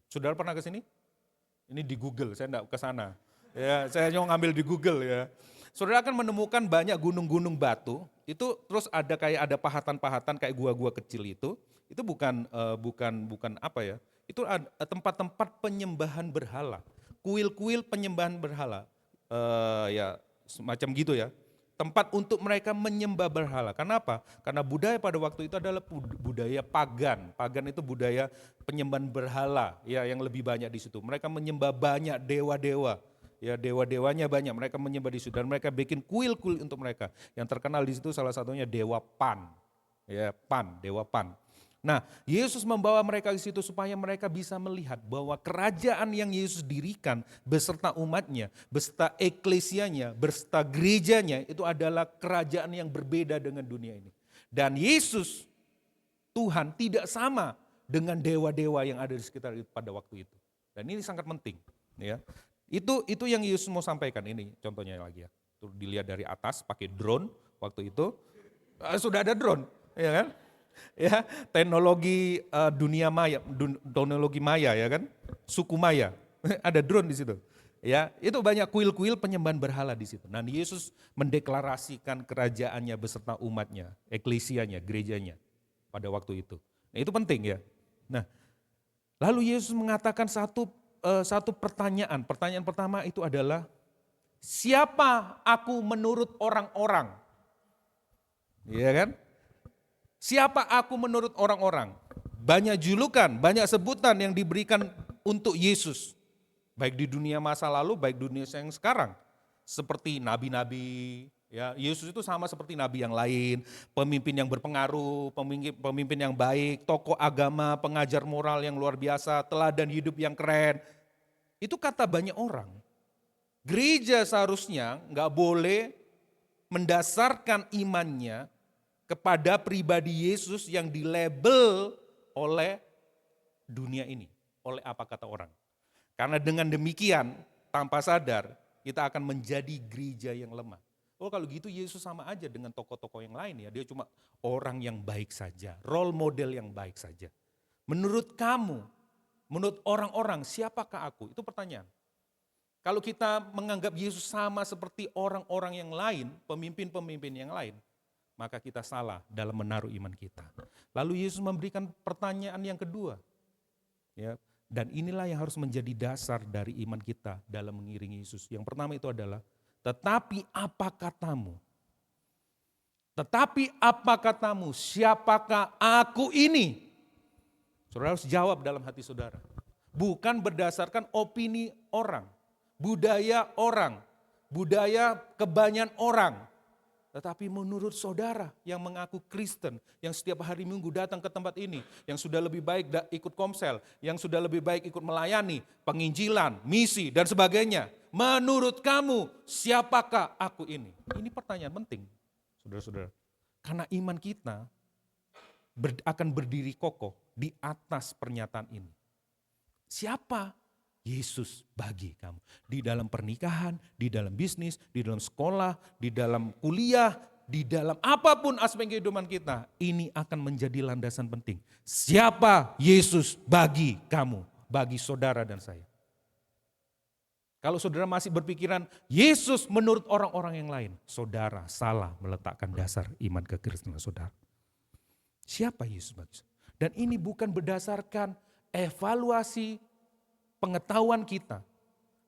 saudara pernah ke sini? Ini di Google, saya enggak ke sana. Ya, saya cuma ngambil di Google ya. Saudara akan menemukan banyak gunung-gunung batu, itu terus ada pahatan-pahatan kayak gua-gua kecil itu bukan apa ya? Itu tempat-tempat penyembahan berhala. Kuil-kuil penyembahan berhala. ya semacam gitu ya. Tempat untuk mereka menyembah berhala. Kenapa? Karena budaya pada waktu itu adalah budaya pagan. Pagan itu budaya penyembahan berhala, ya, yang lebih banyak di situ. Mereka menyembah banyak dewa-dewa. Ya, dewa-dewanya banyak, mereka menyembah di situ dan mereka bikin kuil-kuil untuk mereka. Yang terkenal di situ salah satunya dewa Pan. Ya, Pan, dewa Pan. Nah, Yesus membawa mereka ke situ supaya mereka bisa melihat bahwa kerajaan yang Yesus dirikan beserta umatnya, beserta eklesianya, beserta gerejanya itu adalah kerajaan yang berbeda dengan dunia ini. Dan Yesus, Tuhan, tidak sama dengan dewa-dewa yang ada di sekitar itu pada waktu itu. Dan ini sangat penting, ya. Itu yang Yesus mau sampaikan, ini contohnya lagi ya. Tuh dilihat dari atas pakai drone waktu itu. Sudah ada drone, ya kan? Ya, teknologi dunia maya, teknologi maya ya kan? Suku Maya. Ada drone di situ. Ya, itu banyak kuil-kuil penyembahan berhala di situ. Nah, Yesus mendeklarasikan kerajaannya beserta umatnya, eklesianya, gerejanya pada waktu itu. Nah, itu penting ya. Nah, lalu Yesus mengatakan satu pertanyaan. Pertanyaan pertama itu adalah, siapa aku menurut orang-orang? Iya kan? Siapa aku menurut orang-orang? Banyak julukan, banyak sebutan yang diberikan untuk Yesus. Baik di dunia masa lalu, baik di dunia yang sekarang. Seperti nabi-nabi, ya, Yesus itu sama seperti nabi yang lain, pemimpin yang berpengaruh, pemimpin yang baik, tokoh agama, pengajar moral yang luar biasa, teladan hidup yang keren. Itu kata banyak orang. Gereja seharusnya nggak boleh mendasarkan imannya kepada pribadi Yesus yang dilabel oleh dunia ini, oleh apa kata orang. Karena dengan demikian, tanpa sadar, kita akan menjadi gereja yang lemah. Oh, kalau gitu Yesus sama aja dengan tokoh-tokoh yang lain ya, dia cuma orang yang baik saja, role model yang baik saja. Menurut kamu, menurut orang-orang, siapakah aku? Itu pertanyaan. Kalau kita menganggap Yesus sama seperti orang-orang yang lain, pemimpin-pemimpin yang lain, maka kita salah dalam menaruh iman kita. Lalu Yesus memberikan pertanyaan yang kedua. Ya, dan inilah yang harus menjadi dasar dari iman kita dalam mengiringi Yesus. Yang pertama itu adalah, tetapi apa katamu? Tetapi apa katamu? Siapakah aku ini? Saudara harus jawab dalam hati saudara. Bukan berdasarkan opini orang, budaya kebanyakan orang. Tetapi menurut saudara yang mengaku Kristen, yang setiap hari Minggu datang ke tempat ini, yang sudah lebih baik ikut komsel, yang sudah lebih baik ikut melayani, penginjilan, misi, dan sebagainya. Menurut kamu, siapakah aku ini? Ini pertanyaan penting, saudara-saudara. Karena iman kita akan berdiri kokoh di atas pernyataan ini. Siapa Yesus bagi kamu? Di dalam pernikahan, di dalam bisnis, di dalam sekolah, di dalam kuliah, di dalam apapun aspek kehidupan kita, ini akan menjadi landasan penting. Siapa Yesus bagi kamu, bagi saudara dan saya? Kalau saudara masih berpikiran Yesus menurut orang-orang yang lain, saudara salah meletakkan dasar iman kekristenan saudara. Siapa Yesus bagi saudara? Dan ini bukan berdasarkan evaluasi pengetahuan kita.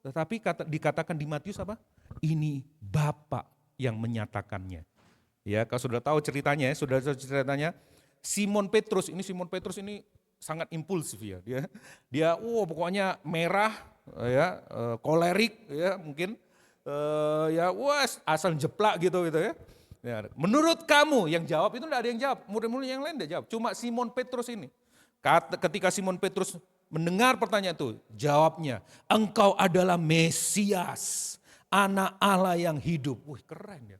Tetapi dikatakan di Matius apa? Ini Bapa yang menyatakannya. Ya, kalau sudah tahu ceritanya, Simon Petrus ini sangat impulsif ya. Dia pokoknya merah ya, kolerik ya mungkin asal jeplak gitu ya. Ya, menurut kamu yang jawab itu tidak ada yang jawab, murid-murid yang lain tidak jawab, cuma Simon Petrus ini. Ketika Simon Petrus mendengar pertanyaan itu, jawabnya, engkau adalah Mesias, anak Allah yang hidup. Wih, keren ya.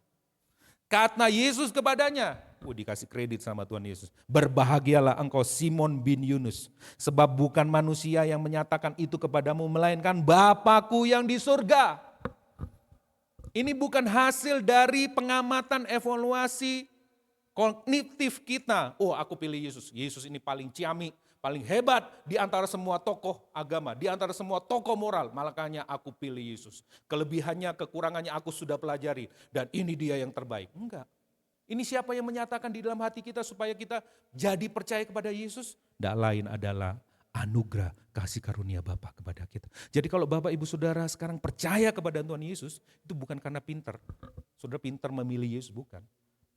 Kata Yesus kepadanya, dikasih kredit sama Tuhan Yesus. Berbahagialah engkau Simon bin Yunus, sebab bukan manusia yang menyatakan itu kepadamu, melainkan Bapa-Ku yang di surga. Ini bukan hasil dari pengamatan evaluasi kognitif kita. Oh, aku pilih Yesus. Yesus ini paling ciamik, paling hebat di antara semua tokoh agama, di antara semua tokoh moral. Makanya aku pilih Yesus. Kelebihannya, kekurangannya aku sudah pelajari. Dan ini dia yang terbaik. Enggak. Ini siapa yang menyatakan di dalam hati kita supaya kita jadi percaya kepada Yesus? Tidak lain adalah anugerah kasih karunia Bapa kepada kita. Jadi kalau Bapak Ibu Saudara sekarang percaya kepada Tuhan Yesus, itu bukan karena pintar. Saudara pintar memilih Yesus, bukan.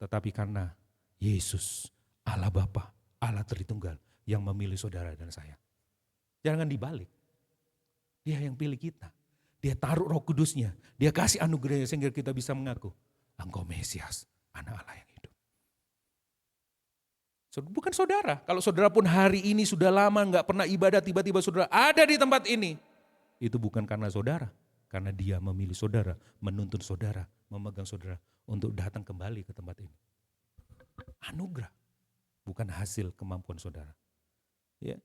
Tetapi karena Yesus, Allah Bapa, Allah Tritunggal yang memilih saudara dan saya. Jangan dibalik. Dia yang pilih kita. Dia taruh Roh Kudusnya, dia kasih anugerahnya sehingga kita bisa mengaku, Engkau Mesias, Anak Allah yang hidup. Bukan saudara. Kalau saudara pun hari ini sudah lama nggak pernah ibadah, tiba-tiba saudara ada di tempat ini. Itu bukan karena saudara. Karena dia memilih saudara, menuntun saudara, memegang saudara untuk datang kembali ke tempat ini. Anugerah. Bukan hasil kemampuan saudara. Ya.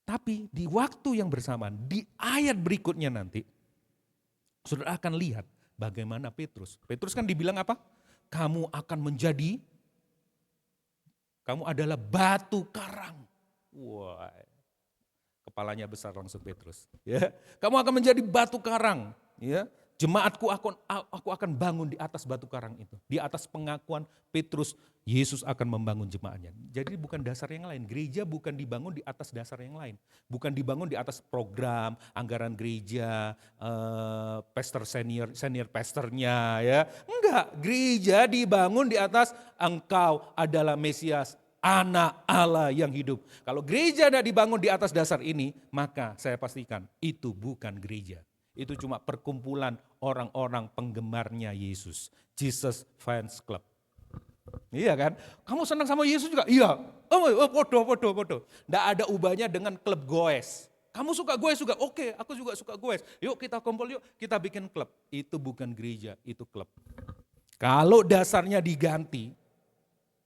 Tapi di waktu yang bersamaan, di ayat berikutnya nanti, saudara akan lihat bagaimana Petrus. Petrus kan dibilang apa? Kamu adalah batu karang. Wah, kepalanya besar langsung Petrus. Ya, kamu akan menjadi batu karang. Ya, jemaatku aku akan bangun di atas batu karang itu. Di atas pengakuan Petrus, Yesus akan membangun jemaatnya. Jadi bukan dasar yang lain. Gereja bukan dibangun di atas dasar yang lain. Bukan dibangun di atas program, anggaran gereja, pastor senior pastornya ya. Enggak, gereja dibangun di atas Engkau adalah Mesias, Anak Allah yang hidup. Kalau gereja tidak dibangun di atas dasar ini, maka saya pastikan itu bukan gereja. Itu cuma perkumpulan orang-orang penggemarnya Yesus. Jesus Fans Club. Iya kan? Kamu senang sama Yesus juga? Iya. Podo. Nggak ada ubahnya dengan klub goes. Kamu suka goes juga? Oke, aku juga suka goes. Yuk kita kumpul, yuk kita bikin klub. Itu bukan gereja, itu klub. Kalau dasarnya diganti,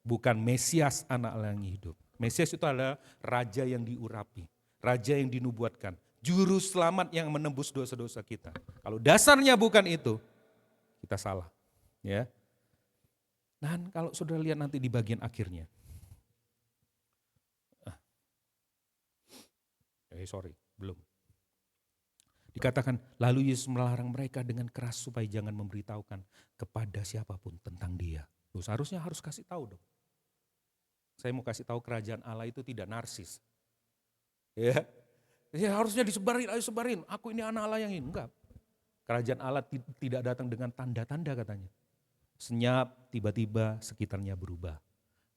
bukan Mesias Anak Allah yang hidup. Mesias itu adalah raja yang diurapi, raja yang dinubuatkan, juru selamat yang menembus dosa-dosa kita. Kalau dasarnya bukan itu, kita salah. Ya. Dan kalau saudara lihat nanti di bagian akhirnya. Belum. Dikatakan, lalu Yesus melarang mereka dengan keras supaya jangan memberitahukan kepada siapapun tentang dia. Loh, seharusnya harus kasih tahu dong. Saya mau kasih tahu kerajaan Allah itu tidak narsis. Ya, harusnya disebarin, ayo sebarin. Aku ini anak Allah yang ini. Enggak. Kerajaan Allah tidak datang dengan tanda-tanda katanya. Senyap, tiba-tiba sekitarnya berubah.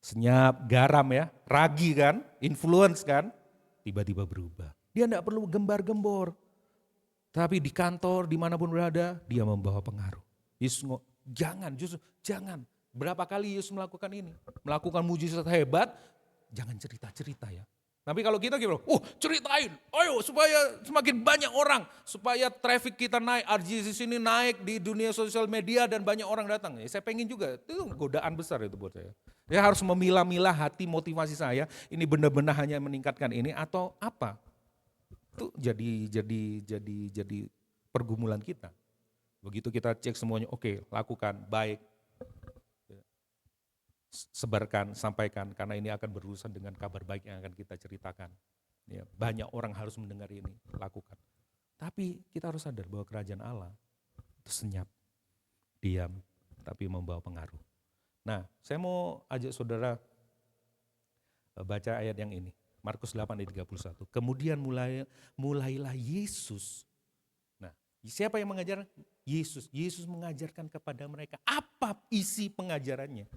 Senyap, garam ya, ragi kan, influence kan, tiba-tiba berubah. Dia tidak perlu gembar-gembor. Tapi di kantor, dimanapun berada, dia membawa pengaruh. Yesus jangan. Berapa kali Yesus melakukan ini? Melakukan mujizat hebat, jangan cerita-cerita ya. Tapi kalau kita gimana? Ceritain, ayo supaya semakin banyak orang, supaya traffic kita naik, RGCC ini naik di dunia sosial media dan banyak orang datang. Ya, saya pengen juga, itu godaan besar itu buat saya. Ya harus memilah-milah hati motivasi saya, ini benar-benar hanya meningkatkan ini atau apa? Itu jadi pergumulan kita. Begitu kita cek semuanya, oke, lakukan, baik. Sebarkan, sampaikan, karena ini akan berurusan dengan kabar baik yang akan kita ceritakan. Ya, banyak orang harus mendengar ini, lakukan. Tapi kita harus sadar bahwa kerajaan Allah itu senyap, diam, tapi membawa pengaruh. Nah, saya mau ajak saudara baca ayat yang ini, Markus 8 ayat 31. Kemudian mulailah Yesus. Nah, siapa yang mengajar? Yesus. Yesus mengajarkan kepada mereka. Apa isi pengajarannya?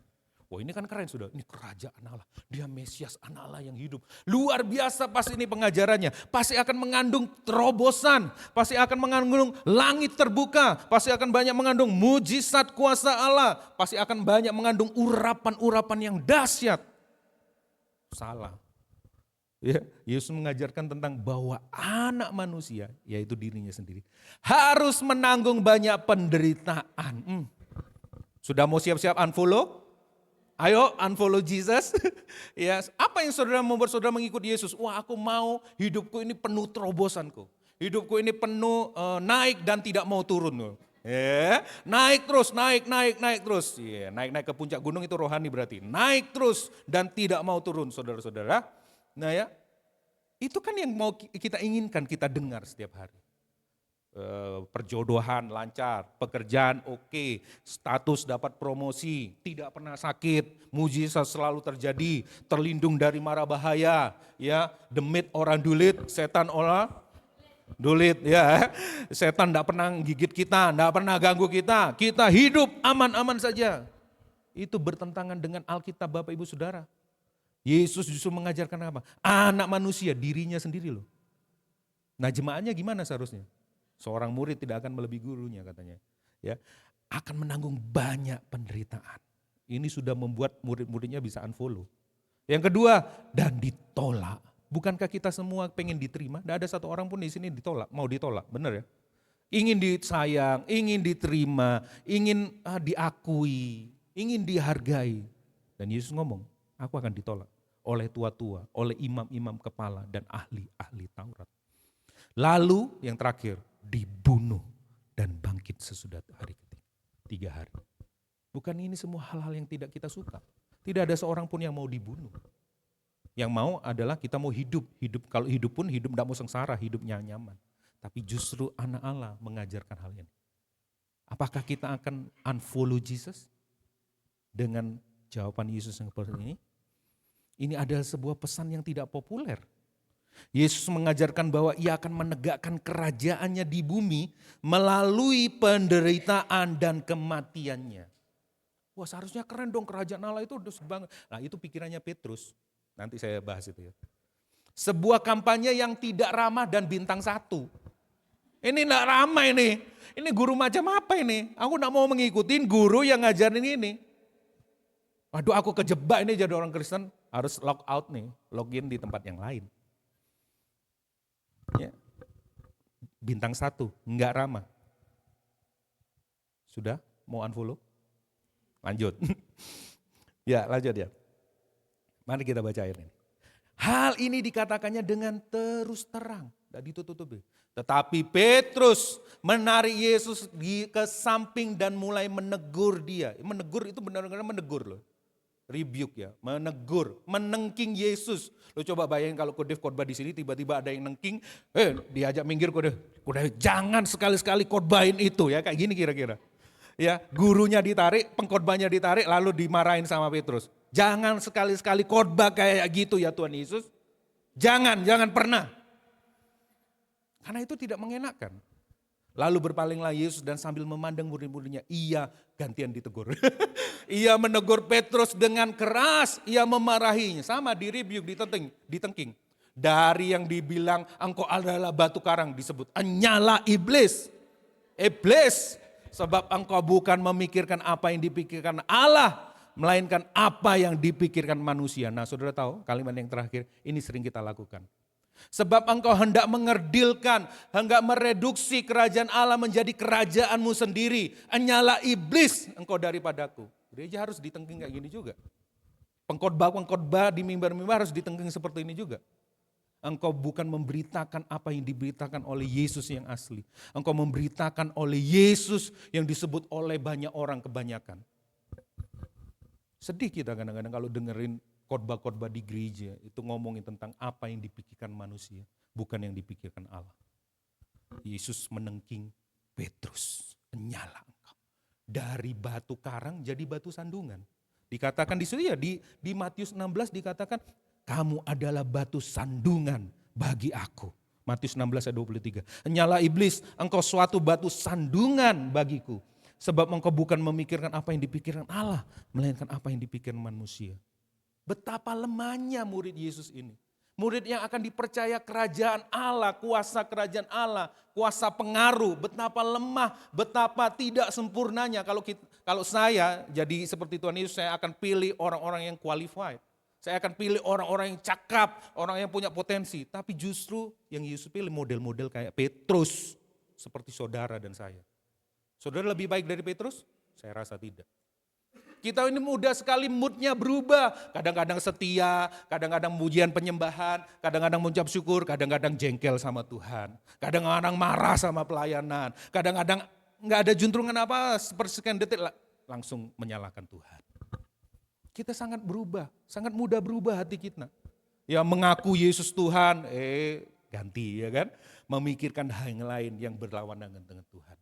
Wah, ini kan keren sudah, ini kerajaan Allah, dia Mesias Anak Allah yang hidup. Luar biasa pasti ini pengajarannya, pasti akan mengandung terobosan, pasti akan mengandung langit terbuka, pasti akan banyak mengandung mujizat kuasa Allah, pasti akan banyak mengandung urapan-urapan yang dahsyat. Salah. Ya, Yesus mengajarkan tentang bahwa anak manusia, yaitu dirinya sendiri, harus menanggung banyak penderitaan. Sudah mau siap-siap unfollow? Ayo unfollow Jesus. Ya, apa yang saudara membuat saudara mengikuti Yesus? Wah, aku mau hidupku ini penuh terobosanku. Hidupku ini penuh naik dan tidak mau turun. Ya, naik terus, naik terus. Ya, naik ke puncak gunung itu rohani berarti. Naik terus dan tidak mau turun, saudara-saudara. Nah ya, itu kan yang mau kita inginkan, kita dengar setiap hari. perjodohan lancar, pekerjaan oke, status dapat promosi, tidak pernah sakit, mujizat selalu terjadi, terlindung dari mara bahaya, ya, demit orang dulit, setan orang dulit, ya, setan tidak pernah gigit kita, tidak pernah ganggu kita hidup aman-aman saja. Itu bertentangan dengan Alkitab Bapak Ibu Saudara. Yesus justru mengajarkan apa? Anak manusia dirinya sendiri loh. Nah jemaatnya gimana seharusnya? Seorang murid tidak akan melebihi gurunya katanya. Ya, akan menanggung banyak penderitaan. Ini sudah membuat murid-muridnya bisa unfollow. Yang kedua, dan ditolak. Bukankah kita semua pengen diterima? Tidak ada satu orang pun di sini mau ditolak, benar ya? Ingin disayang, ingin diterima, ingin diakui, ingin dihargai. Dan Yesus ngomong, aku akan ditolak oleh tua-tua, oleh imam-imam kepala dan ahli-ahli Taurat. Lalu yang terakhir, dibunuh dan bangkit sesudah hari ketiga 3 hari. Bukan ini semua hal-hal yang tidak kita suka. Tidak ada seorang pun yang mau dibunuh. Yang mau adalah kita mau hidup. Kalau hidup pun hidup tidak mau sengsara, hidupnya nyaman. Tapi justru anak Allah mengajarkan hal ini. Apakah kita akan unfollow Jesus? Dengan jawaban Yesus yang seperti ini. Ini adalah sebuah pesan yang tidak populer. Yesus mengajarkan bahwa ia akan menegakkan kerajaannya di bumi melalui penderitaan dan kematiannya. Wah seharusnya keren dong kerajaan Allah itu. Nah itu pikirannya Petrus. Nanti saya bahas itu ya. Sebuah kampanye yang tidak ramah dan bintang 1. Ini tidak ramah ini. Ini guru macam apa ini? Aku tidak mau mengikuti guru yang ngajarin ini. Waduh aku kejebak ini jadi orang Kristen. Harus log out nih, login di tempat yang lain. Ya. Bintang 1, enggak ramah. Sudah? Mau unfollow? Lanjut. Ya lanjut ya. Mari kita baca ayat ini. Hal ini dikatakannya dengan terus terang. Tidak ditutup-tutupi. Tetapi Petrus menarik Yesus ke samping dan mulai menegur dia. Menegur itu benar-benar menegur loh. Rebuke ya, menegur, menengking Yesus. Lo coba bayangin kalau Kodef khotbah di sini tiba-tiba ada yang nengking, diajak minggir Kodef, jangan sekali-sekali khotbahin itu ya, kayak gini kira-kira. Ya, gurunya ditarik, pengkhotbahnya ditarik, lalu dimarahin sama Petrus. Jangan sekali-sekali khotbah kayak gitu ya Tuhan Yesus. Jangan pernah. Karena itu tidak mengenakan. Lalu berpalinglah Yesus dan sambil memandang murid-muridnya, ia gantian ditegur. Ia menegur Petrus dengan keras, ia memarahinya. Sama di rebuke, ditengking. Dari yang dibilang engkau adalah batu karang disebut, nyala iblis. Iblis, sebab engkau bukan memikirkan apa yang dipikirkan Allah, melainkan apa yang dipikirkan manusia. Nah saudara tahu kalimat yang terakhir, ini sering kita lakukan. Sebab engkau hendak mengerdilkan, hendak mereduksi kerajaan Allah menjadi kerajaanmu sendiri. Nyala iblis engkau daripadaku. Gereja harus ditengking kayak gini juga. Pengkhotbah di mimbar-mimbar harus ditengking seperti ini juga. Engkau bukan memberitakan apa yang diberitakan oleh Yesus yang asli. Engkau memberitakan oleh Yesus yang disebut oleh banyak orang kebanyakan. Sedih kita kadang-kadang kalau dengerin khotbah-khotbah di gereja itu ngomongin tentang apa yang dipikirkan manusia, bukan yang dipikirkan Allah. Yesus menengking Petrus, nyala engkau. Dari batu karang jadi batu sandungan. Dikatakan di situ ya, di Matius 16 dikatakan, kamu adalah batu sandungan bagi aku. Matius 16 ayat 23. Nyala iblis, engkau suatu batu sandungan bagiku. Sebab engkau bukan memikirkan apa yang dipikirkan Allah, melainkan apa yang dipikirkan manusia. Betapa lemahnya murid Yesus ini. Murid yang akan dipercaya kerajaan Allah, kuasa kerajaan Allah, kuasa pengaruh. Betapa lemah, betapa tidak sempurnanya. Kalau saya jadi seperti Tuhan Yesus, saya akan pilih orang-orang yang qualified. Saya akan pilih orang-orang yang cakap, orang yang punya potensi. Tapi justru yang Yesus pilih model-model kayak Petrus. Seperti saudara dan saya. Saudara lebih baik dari Petrus? Saya rasa tidak. Kita ini mudah sekali moodnya berubah. Kadang-kadang setia, kadang-kadang pujian penyembahan, kadang-kadang mengucap syukur, kadang-kadang jengkel sama Tuhan. Kadang-kadang marah sama pelayanan, kadang-kadang nggak ada juntrungan apa, sepersekian detik langsung menyalahkan Tuhan. Kita sangat berubah, sangat mudah berubah hati kita. Ya mengaku Yesus Tuhan, ganti ya kan. memikirkan hal yang lain yang berlawanan dengan Tuhan.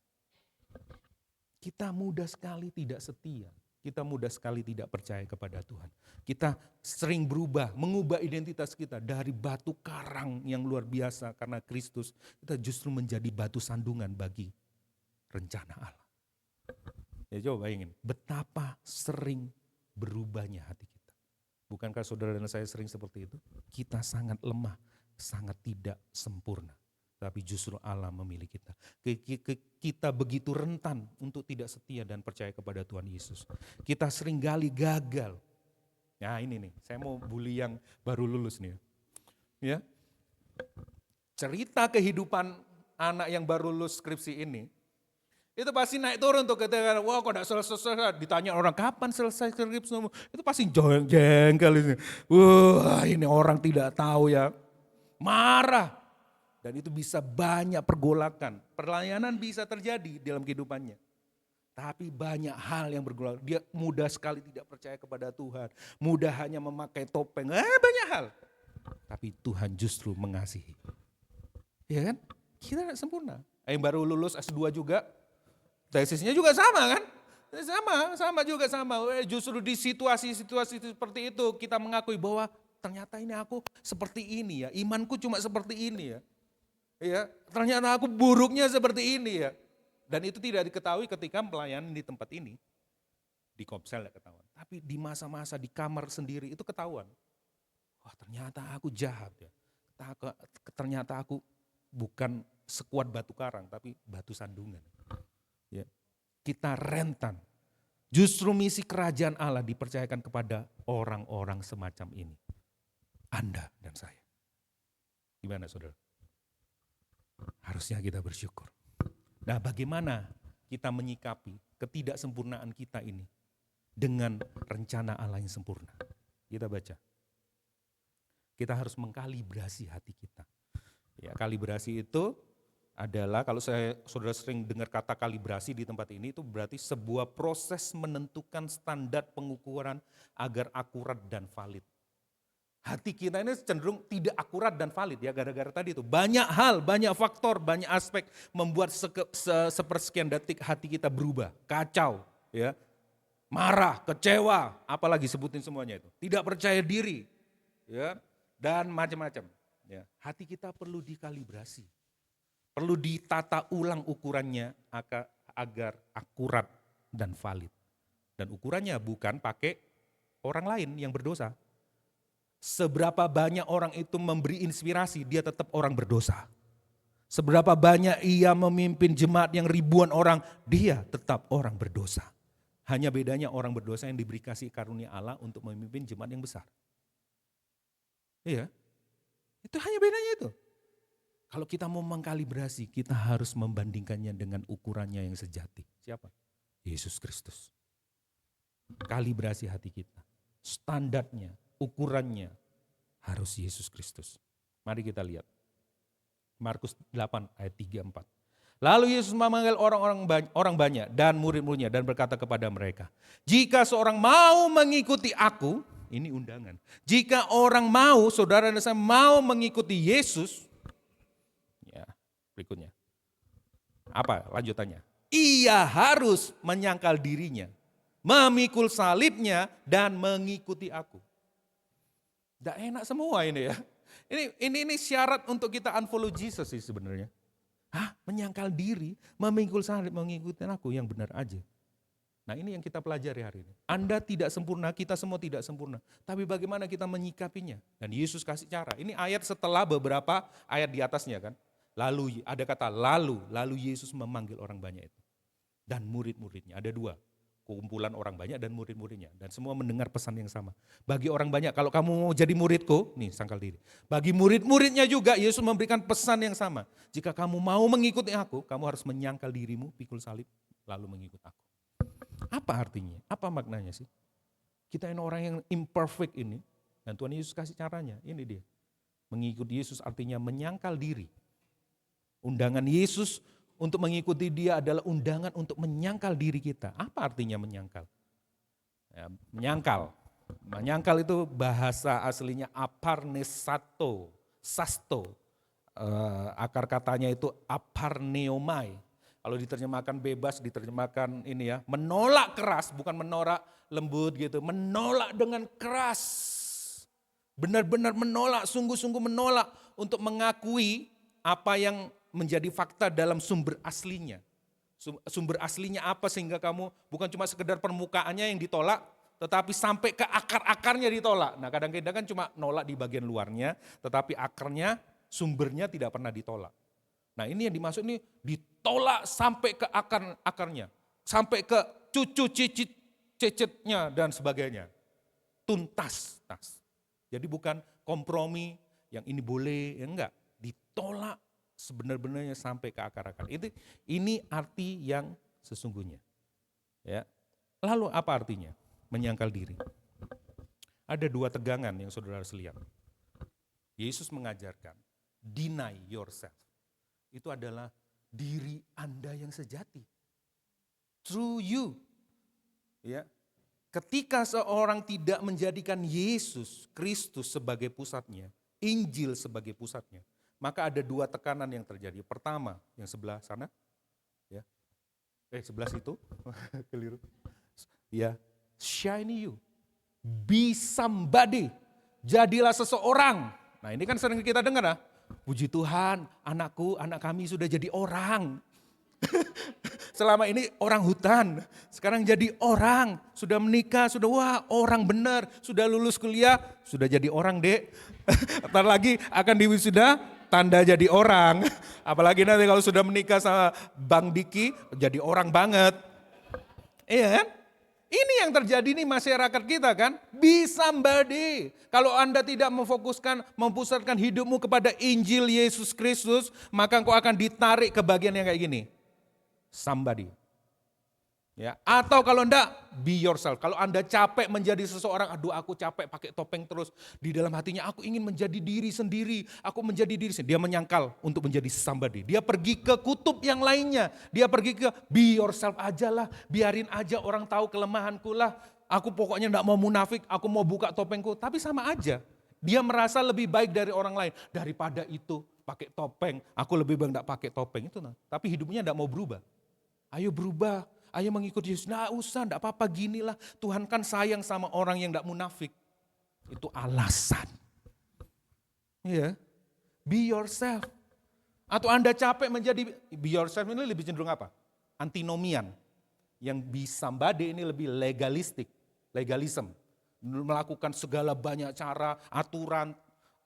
Kita mudah sekali tidak setia. Kita mudah sekali tidak percaya kepada Tuhan. Kita sering berubah, mengubah identitas kita dari batu karang yang luar biasa karena Kristus. Kita justru menjadi batu sandungan bagi rencana Allah. Ya coba bayangin, betapa sering berubahnya hati kita. Bukankah saudara dan saya sering seperti itu? Kita sangat lemah, sangat tidak sempurna. Tapi justru Allah memilih kita. Kita begitu rentan untuk tidak setia dan percaya kepada Tuhan Yesus. Kita seringkali gagal. Nah ini nih, saya mau bully yang baru lulus nih ya. Cerita kehidupan anak yang baru lulus skripsi ini, itu pasti naik turun tuh ketika, wah kok gak selesai, ditanya orang kapan selesai skripsi, itu pasti jengkel ini. Wah ini orang tidak tahu ya, marah. Dan itu bisa banyak pergolakan, perlayanan bisa terjadi dalam kehidupannya. Tapi banyak hal yang bergolak, dia mudah sekali tidak percaya kepada Tuhan, mudah hanya memakai topeng, banyak hal. Tapi Tuhan justru mengasihi. Ya kan? Kita tidak sempurna. Yang baru lulus S2 juga, tesisnya juga sama kan? Sama juga. Justru di situasi-situasi seperti itu kita mengakui bahwa ternyata ini aku seperti ini ya, imanku cuma seperti ini ya. Ya, ternyata aku buruknya seperti ini ya. Dan itu tidak diketahui ketika pelayanan di tempat ini. Di Komsel tidak ketahuan. Tapi di masa-masa di kamar sendiri itu ketahuan. Wah ternyata aku jahat ya. Ternyata aku bukan sekuat batu karang tapi batu sandungan. Ya. Kita rentan. Justru misi kerajaan Allah dipercayakan kepada orang-orang semacam ini. Anda dan saya. Gimana saudara? Harusnya kita bersyukur. Nah bagaimana kita menyikapi ketidaksempurnaan kita ini dengan rencana Allah yang sempurna? Kita baca. Kita harus mengkalibrasi hati kita. Ya, kalibrasi itu adalah, kalau saudara sering dengar kata kalibrasi di tempat ini, itu berarti sebuah proses menentukan standar pengukuran agar akurat dan valid. Hati kita ini cenderung tidak akurat dan valid ya, gara-gara tadi itu. Banyak hal, banyak faktor, banyak aspek membuat sepersekian detik hati kita berubah, kacau, ya, marah, kecewa, apalagi sebutin semuanya itu. Tidak percaya diri, ya, dan macam-macam. Ya. Hati kita perlu dikalibrasi, perlu ditata ulang ukurannya agar akurat dan valid. Dan ukurannya bukan pakai orang lain yang berdosa. Seberapa banyak orang itu memberi inspirasi, dia tetap orang berdosa. Seberapa banyak ia memimpin jemaat yang ribuan orang, dia tetap orang berdosa. Hanya bedanya orang berdosa yang diberi kasih karunia Allah untuk memimpin jemaat yang besar. Iya, itu hanya bedanya itu. Kalau kita mau mengkalibrasi, kita harus membandingkannya dengan ukurannya yang sejati. Siapa? Yesus Kristus. Kalibrasi hati kita, standarnya, ukurannya harus Yesus Kristus. Mari kita lihat. Markus 8 ayat 3-4. Lalu Yesus memanggil orang banyak dan murid-muridnya dan berkata kepada mereka, jika seorang mau mengikuti aku, ini undangan. Jika orang mau, saudara dan saya mau mengikuti Yesus, ya berikutnya. Apa lanjutannya? Ia harus menyangkal dirinya, memikul salibnya dan mengikuti aku. Tidak enak semua ini ya. Ini syarat untuk kita unfollow Jesus sih sebenarnya. Menyangkal diri, memikul salib, mengikuti aku yang benar aja. Nah ini yang kita pelajari hari ini. Anda tidak sempurna, kita semua tidak sempurna. Tapi bagaimana kita menyikapinya? Dan Yesus kasih cara. Ini ayat setelah beberapa ayat di atasnya kan. Lalu ada kata lalu Yesus memanggil orang banyak itu. Dan murid-muridnya, ada dua. Kumpulan orang banyak dan murid-muridnya. Dan semua mendengar pesan yang sama. Bagi orang banyak, kalau kamu mau jadi muridku, nih sangkal diri. Bagi murid-muridnya juga, Yesus memberikan pesan yang sama. Jika kamu mau mengikuti aku, kamu harus menyangkal dirimu, pikul salib, lalu mengikut aku. Apa artinya? Apa maknanya sih? Kita ini orang yang imperfect ini, dan Tuhan Yesus kasih caranya, ini dia. Mengikuti Yesus artinya menyangkal diri. Undangan Yesus untuk mengikuti dia adalah undangan untuk menyangkal diri kita. Apa artinya menyangkal? Ya, menyangkal itu bahasa aslinya aparnesato, sasto. akar katanya itu aparneomai. Kalau diterjemahkan bebas, diterjemahkan ini ya, menolak keras, bukan menolak lembut gitu, menolak dengan keras. Benar-benar menolak, sungguh-sungguh menolak untuk mengakui apa yang menjadi fakta dalam sumber aslinya. Sumber aslinya apa sehingga kamu bukan cuma sekedar permukaannya yang ditolak, tetapi sampai ke akar-akarnya ditolak. Nah kadang-kadang kan cuma nolak di bagian luarnya, tetapi akarnya, sumbernya tidak pernah ditolak. Nah ini yang dimaksud ini ditolak sampai ke akarnya, sampai ke cucu cicitnya dan sebagainya. Tuntas. Jadi bukan kompromi yang ini boleh, ya enggak. Ditolak sebenar-benarnya sampai ke akar-akar. Ini arti yang sesungguhnya. Ya. Lalu apa artinya? Menyangkal diri. Ada dua tegangan yang saudara harus lihat. Yesus mengajarkan, deny yourself. Itu adalah diri Anda yang sejati. True you. Ya. Ketika seorang tidak menjadikan Yesus Kristus sebagai pusatnya, Injil sebagai pusatnya, maka ada dua tekanan yang terjadi. Pertama, yang sebelah sana, ya, sebelah situ, keliru. Ya, shine you, be somebody, jadilah seseorang. Nah ini kan sering kita dengar ya, puji Tuhan, anak kami sudah jadi orang. Selama ini orang hutan, sekarang jadi orang, sudah menikah, sudah orang benar, sudah lulus kuliah, sudah jadi orang dek. Ntar lagi akan diwisuda, tanda jadi orang. Apalagi nanti kalau sudah menikah sama Bang Diki, jadi orang banget. Iya kan? Ini yang terjadi nih masyarakat kita kan, be somebody. Kalau Anda tidak mempusatkan hidupmu kepada Injil Yesus Kristus, maka engkau akan ditarik ke bagian yang kayak gini. Somebody. Ya, atau kalau enggak, be yourself. Kalau Anda capek menjadi seseorang, aduh aku capek pakai topeng terus. Di dalam hatinya aku ingin menjadi diri sendiri. Aku menjadi diri sendiri. Dia menyangkal untuk menjadi somebody. Dia pergi ke kutub yang lainnya. Dia pergi ke be yourself aja lah. Biarin aja orang tahu kelemahanku lah. Aku pokoknya enggak mau munafik, aku mau buka topengku. Tapi sama aja. Dia merasa lebih baik dari orang lain. Daripada itu pakai topeng, aku lebih baik enggak pakai topeng itu. Nah. Tapi hidupnya enggak mau berubah. Ayo berubah, ayo mengikuti Yesus. Nah usah, enggak apa-apa ginilah. Tuhan kan sayang sama orang yang enggak munafik. Itu alasan. Iya, be yourself. Atau Anda capek menjadi, be yourself ini lebih cenderung apa? Antinomian. Yang be somebody ini lebih legalistik, legalism. Melakukan segala banyak cara, aturan,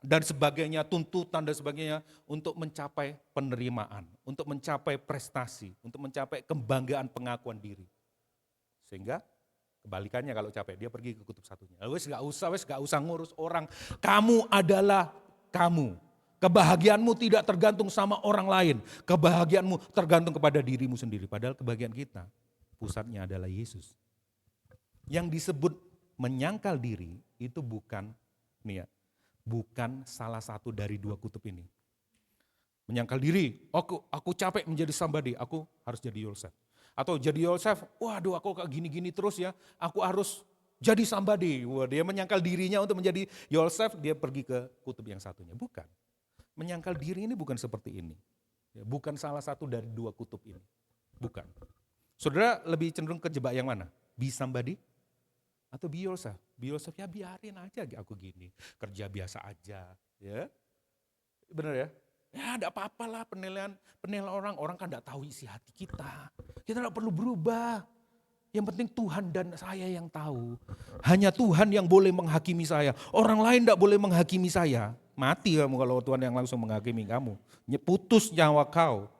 dan sebagainya, tuntutan dan sebagainya untuk mencapai penerimaan, untuk mencapai prestasi, untuk mencapai kebanggaan pengakuan diri. Sehingga kebalikannya kalau capek, dia pergi ke kutub satunya. Wes gak usah ngurus orang. Kamu adalah kamu. Kebahagiaanmu tidak tergantung sama orang lain. Kebahagiaanmu tergantung kepada dirimu sendiri. Padahal kebahagiaan kita, pusatnya adalah Yesus. Yang disebut menyangkal diri itu bukan nih ya, bukan salah satu dari dua kutub ini. Menyangkal diri, aku capek menjadi somebody, aku harus jadi yourself. Atau jadi yourself, waduh aku kayak gini-gini terus ya, aku harus jadi somebody. Wah, dia menyangkal dirinya untuk menjadi yourself, dia pergi ke kutub yang satunya. Bukan. Menyangkal diri ini bukan seperti ini. Bukan salah satu dari dua kutub ini. Bukan. Saudara lebih cenderung kejebak yang mana? Be somebody? Atau be yourself? Be yourself, ya biarin aja aku gini. Kerja biasa aja. Ya, benar ya? Ya enggak apa-apa lah penilaian orang kan enggak tahu isi hati kita. Kita enggak perlu berubah. Yang penting Tuhan dan saya yang tahu. Hanya Tuhan yang boleh menghakimi saya. Orang lain enggak boleh menghakimi saya. Mati kamu kalau Tuhan yang langsung menghakimi kamu. Putus nyawa kau.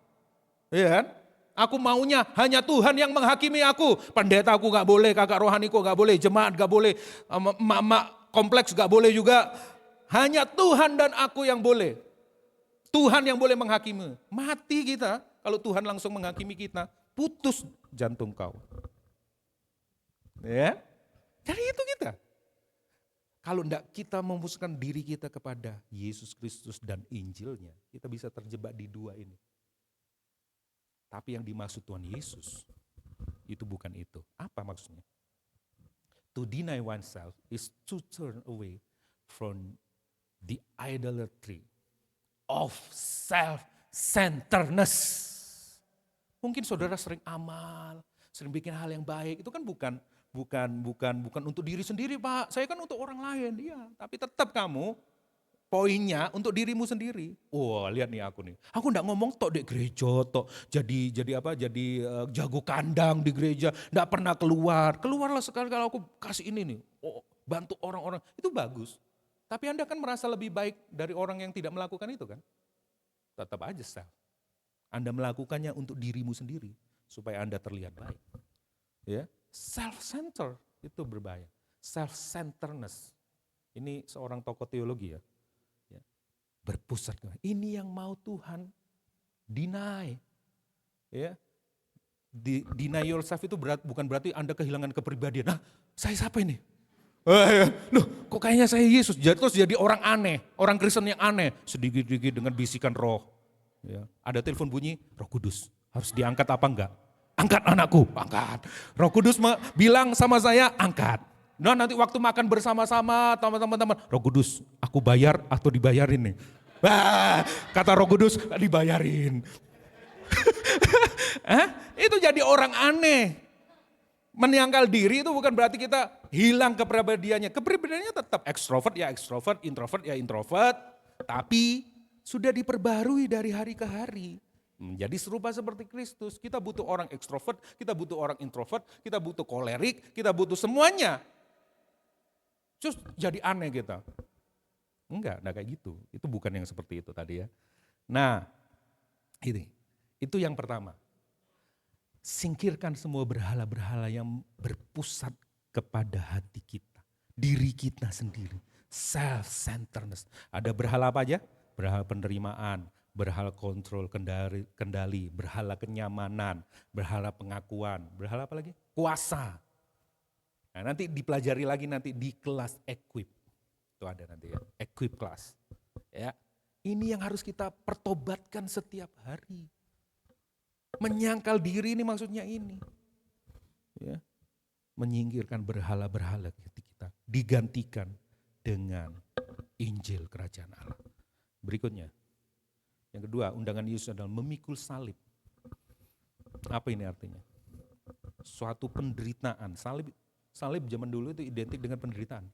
Iya kan? Aku maunya hanya Tuhan yang menghakimi aku. Pendeta aku gak boleh, kakak rohaniku gak boleh, jemaat gak boleh, emak-emak kompleks gak boleh juga. Hanya Tuhan dan aku yang boleh. Tuhan yang boleh menghakimi. Mati kita kalau Tuhan langsung menghakimi kita. Putus jantung kau. Ya, jadi itu kita. Kalau enggak kita memusatkan diri kita kepada Yesus Kristus dan Injilnya, kita bisa terjebak di dua ini. Tapi yang dimaksud Tuhan Yesus, itu bukan itu. Apa maksudnya? To deny oneself is to turn away from the idolatry of self-centeredness. Mungkin saudara sering amal, sering bikin hal yang baik, itu kan bukan untuk diri sendiri, Pak. Saya kan untuk orang lain, iya. Tapi tetap kamu poinnya untuk dirimu sendiri. Wah, lihat nih aku nih. Aku enggak ngomong tok di gereja tok. Jadi jago kandang di gereja, enggak pernah keluar. Keluarlah sekali kalau aku kasih ini nih. Oh, bantu orang-orang. Itu bagus. Tapi Anda kan merasa lebih baik dari orang yang tidak melakukan itu kan? Tetap aja self. Anda melakukannya untuk dirimu sendiri supaya Anda terlihat baik. Ya, self-centered itu berbahaya. Self-centeredness. Ini seorang tokoh teologi ya. Berpusat. Ini yang mau Tuhan deny. Ya. Deny yourself itu bukan berarti Anda kehilangan kepribadian. Nah, saya siapa ini? Loh, kok kayaknya saya Yesus. Terus jadi orang aneh, orang Kristen yang aneh. Sedikit-sedikit dengan bisikan roh. Ya. Ada telepon bunyi, Roh Kudus. Harus diangkat apa enggak? Angkat anakku, angkat. Roh Kudus bilang sama saya, angkat. Nah nanti waktu makan bersama-sama teman-teman, Roh Kudus, aku bayar atau dibayarin nih? Kata Roh Kudus, dibayarin. Itu jadi orang aneh. Menyangkal diri itu bukan berarti kita hilang kepribadiannya. Kepribadiannya tetap ekstrovert ya ekstrovert, introvert ya introvert. Tapi sudah diperbarui dari hari ke hari. Menjadi serupa seperti Kristus. Kita butuh orang ekstrovert, kita butuh orang introvert, kita butuh kolerik, kita butuh semuanya. Terus jadi aneh kita. Enggak kayak gitu. Itu bukan yang seperti itu tadi ya. Nah, itu yang pertama. Singkirkan semua berhala-berhala yang berpusat kepada hati kita. Diri kita sendiri. Self-centeredness. Ada berhala apa aja? Berhala penerimaan, berhala kontrol kendali, berhala kenyamanan, berhala pengakuan, berhala apa lagi? Kuasa. Nah, nanti dipelajari lagi nanti di kelas equip. Itu ada nanti ya, equip class. Ya. Ini yang harus kita pertobatkan setiap hari. Menyangkal diri ini maksudnya ini. Ya. Menyingkirkan berhala-berhala kita, digantikan dengan Injil Kerajaan Allah. Berikutnya, yang kedua, undangan Yesus adalah memikul salib. Apa ini artinya? Suatu penderitaan. Salib zaman dulu itu identik dengan penderitaan.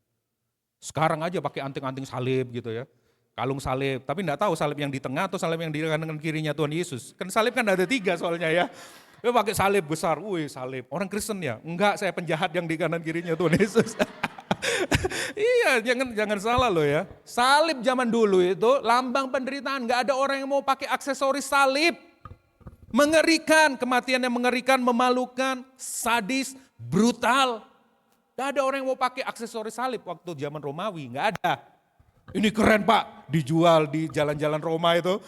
Sekarang aja pakai anting-anting salib gitu ya. Kalung salib, tapi enggak tahu salib yang di tengah atau salib yang di kanan kirinya Tuhan Yesus. Kan salib kan ada 3 soalnya ya. Dia pakai salib besar, wih salib. Orang Kristen ya? Enggak, saya penjahat yang di kanan kirinya Tuhan Yesus. Iya, jangan salah loh ya. Salib zaman dulu itu lambang penderitaan. Enggak ada orang yang mau pakai aksesoris salib. Mengerikan, kematian yang mengerikan, memalukan, sadis, brutal. Enggak ada orang yang mau pakai aksesoris salib waktu zaman Romawi, enggak ada. Ini keren Pak, dijual di jalan-jalan Roma itu.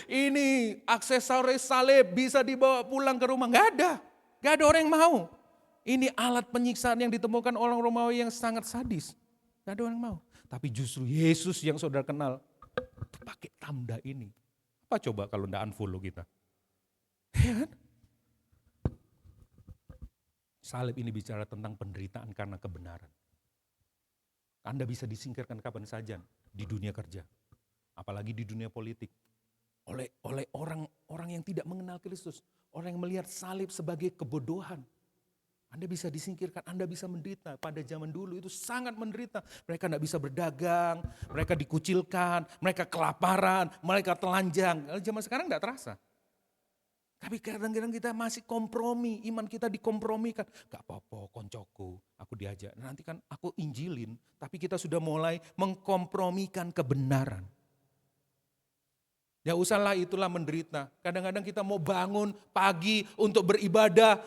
Ini aksesoris salib bisa dibawa pulang ke rumah, enggak ada. Enggak ada orang yang mau. Ini alat penyiksaan yang ditemukan orang Romawi yang sangat sadis. Enggak ada orang yang mau. Tapi justru Yesus yang saudara kenal, itu pakai tanda ini. Apa coba kalau enggak unfollow kita? Ya kan? Salib ini bicara tentang penderitaan karena kebenaran. Anda bisa disingkirkan kapan saja di dunia kerja, apalagi di dunia politik. Oleh orang yang tidak mengenal Kristus, orang yang melihat salib sebagai kebodohan. Anda bisa disingkirkan, Anda bisa menderita. Pada zaman dulu itu sangat menderita. Mereka tidak bisa berdagang, mereka dikucilkan, mereka kelaparan, mereka telanjang. Zaman sekarang tidak terasa. Tapi kadang-kadang kita masih kompromi, iman kita dikompromikan. Gak apa-apa koncoku, aku diajak. Nanti kan aku injilin, tapi kita sudah mulai mengkompromikan kebenaran. Ya usahlah itulah menderita. Kadang-kadang kita mau bangun pagi untuk beribadah,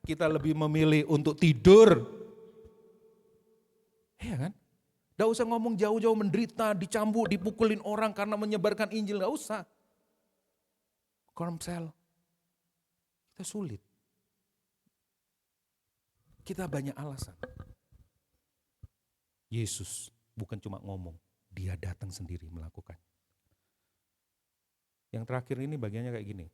kita lebih memilih untuk tidur. Iya kan? Gak usah ngomong jauh-jauh menderita, dicambuk, dipukulin orang karena menyebarkan Injil, gak usah. Kormsel, kita sulit. Kita banyak alasan. Yesus bukan cuma ngomong, dia datang sendiri melakukan. Yang terakhir ini bagiannya kayak gini,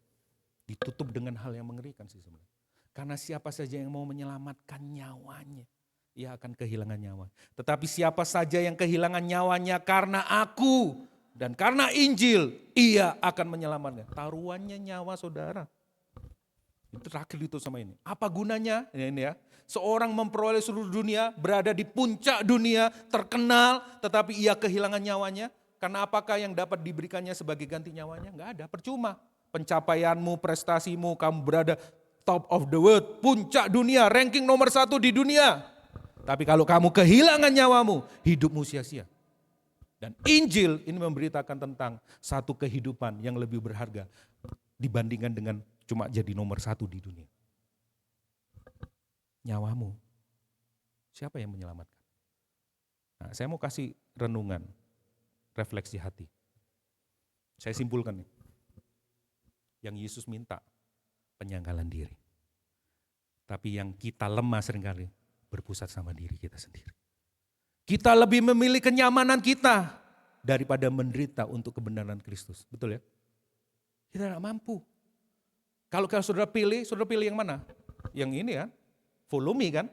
ditutup dengan hal yang mengerikan sih sebenarnya. Karena siapa saja yang mau menyelamatkan nyawanya, ia akan kehilangan nyawa. Tetapi siapa saja yang kehilangan nyawanya karena aku Dan karena Injil, ia akan menyelamatkan. Taruhannya nyawa saudara. Itu terakhir itu sama ini. Apa gunanya? Ini ya. Seorang memperoleh seluruh dunia, berada di puncak dunia, terkenal, tetapi ia kehilangan nyawanya. Karena apakah yang dapat diberikannya sebagai ganti nyawanya? Enggak ada, percuma. Pencapaianmu, prestasimu, kamu berada top of the world, puncak dunia, ranking nomor 1 di dunia. Tapi kalau kamu kehilangan nyawamu, hidupmu sia-sia. Dan Injil ini memberitakan tentang satu kehidupan yang lebih berharga dibandingkan dengan cuma jadi nomor 1 di dunia. Nyawamu, siapa yang menyelamatkan? Nah, saya mau kasih renungan, refleksi hati. Saya simpulkan nih, yang Yesus minta penyangkalan diri. Tapi yang kita lemah seringkali berpusat sama diri kita sendiri. Kita lebih memilih kenyamanan kita daripada menderita untuk kebenaran Kristus. Betul ya? Kita tidak mampu. Kalau saudara pilih yang mana? Yang ini kan, follow me kan.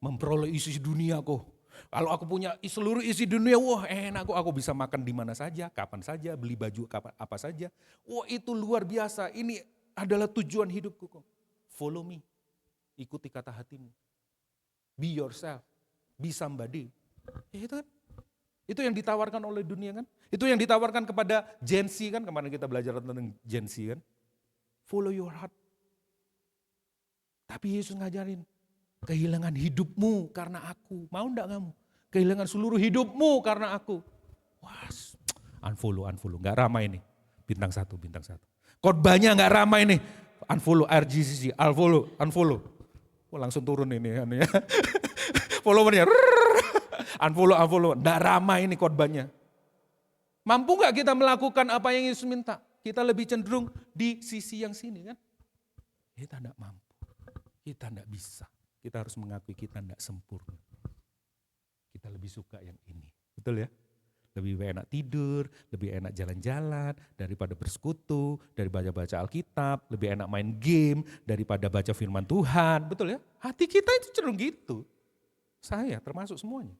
Memperoleh isi dunia kok. Kalau aku punya seluruh isi dunia, wah enak aku bisa makan di mana saja, kapan saja, beli baju apa saja. Wah itu luar biasa, ini adalah tujuan hidupku kok. Follow me, ikuti kata hatimu. Be yourself, be somebody. Ya itu kan, itu yang ditawarkan oleh dunia kan. Itu yang ditawarkan kepada Gen Z kan, kemarin kita belajar tentang Gen Z kan. Follow your heart. Tapi Yesus ngajarin, kehilangan hidupmu karena aku. Mau enggak kamu? Kehilangan seluruh hidupmu karena aku. Wah, unfollow. Enggak ramai nih. Bintang 1. Khotbahnya enggak ramai nih. Unfollow RGCC, unfollow. Oh, langsung turun ini ya. Followernya. Unfollow. Enggak ramai ini khotbahnya. Mampu enggak kita melakukan apa yang Yesus minta? Kita lebih cenderung di sisi yang sini kan. Kita enggak mampu. Kita enggak bisa. Kita harus mengakui kita tidak sempurna. Kita lebih suka yang ini. Betul ya? Lebih enak tidur, lebih enak jalan-jalan, daripada bersekutu, daripada baca Alkitab, lebih enak main game, daripada baca firman Tuhan. Betul ya? Hati kita itu cenderung gitu. Saya termasuk semuanya.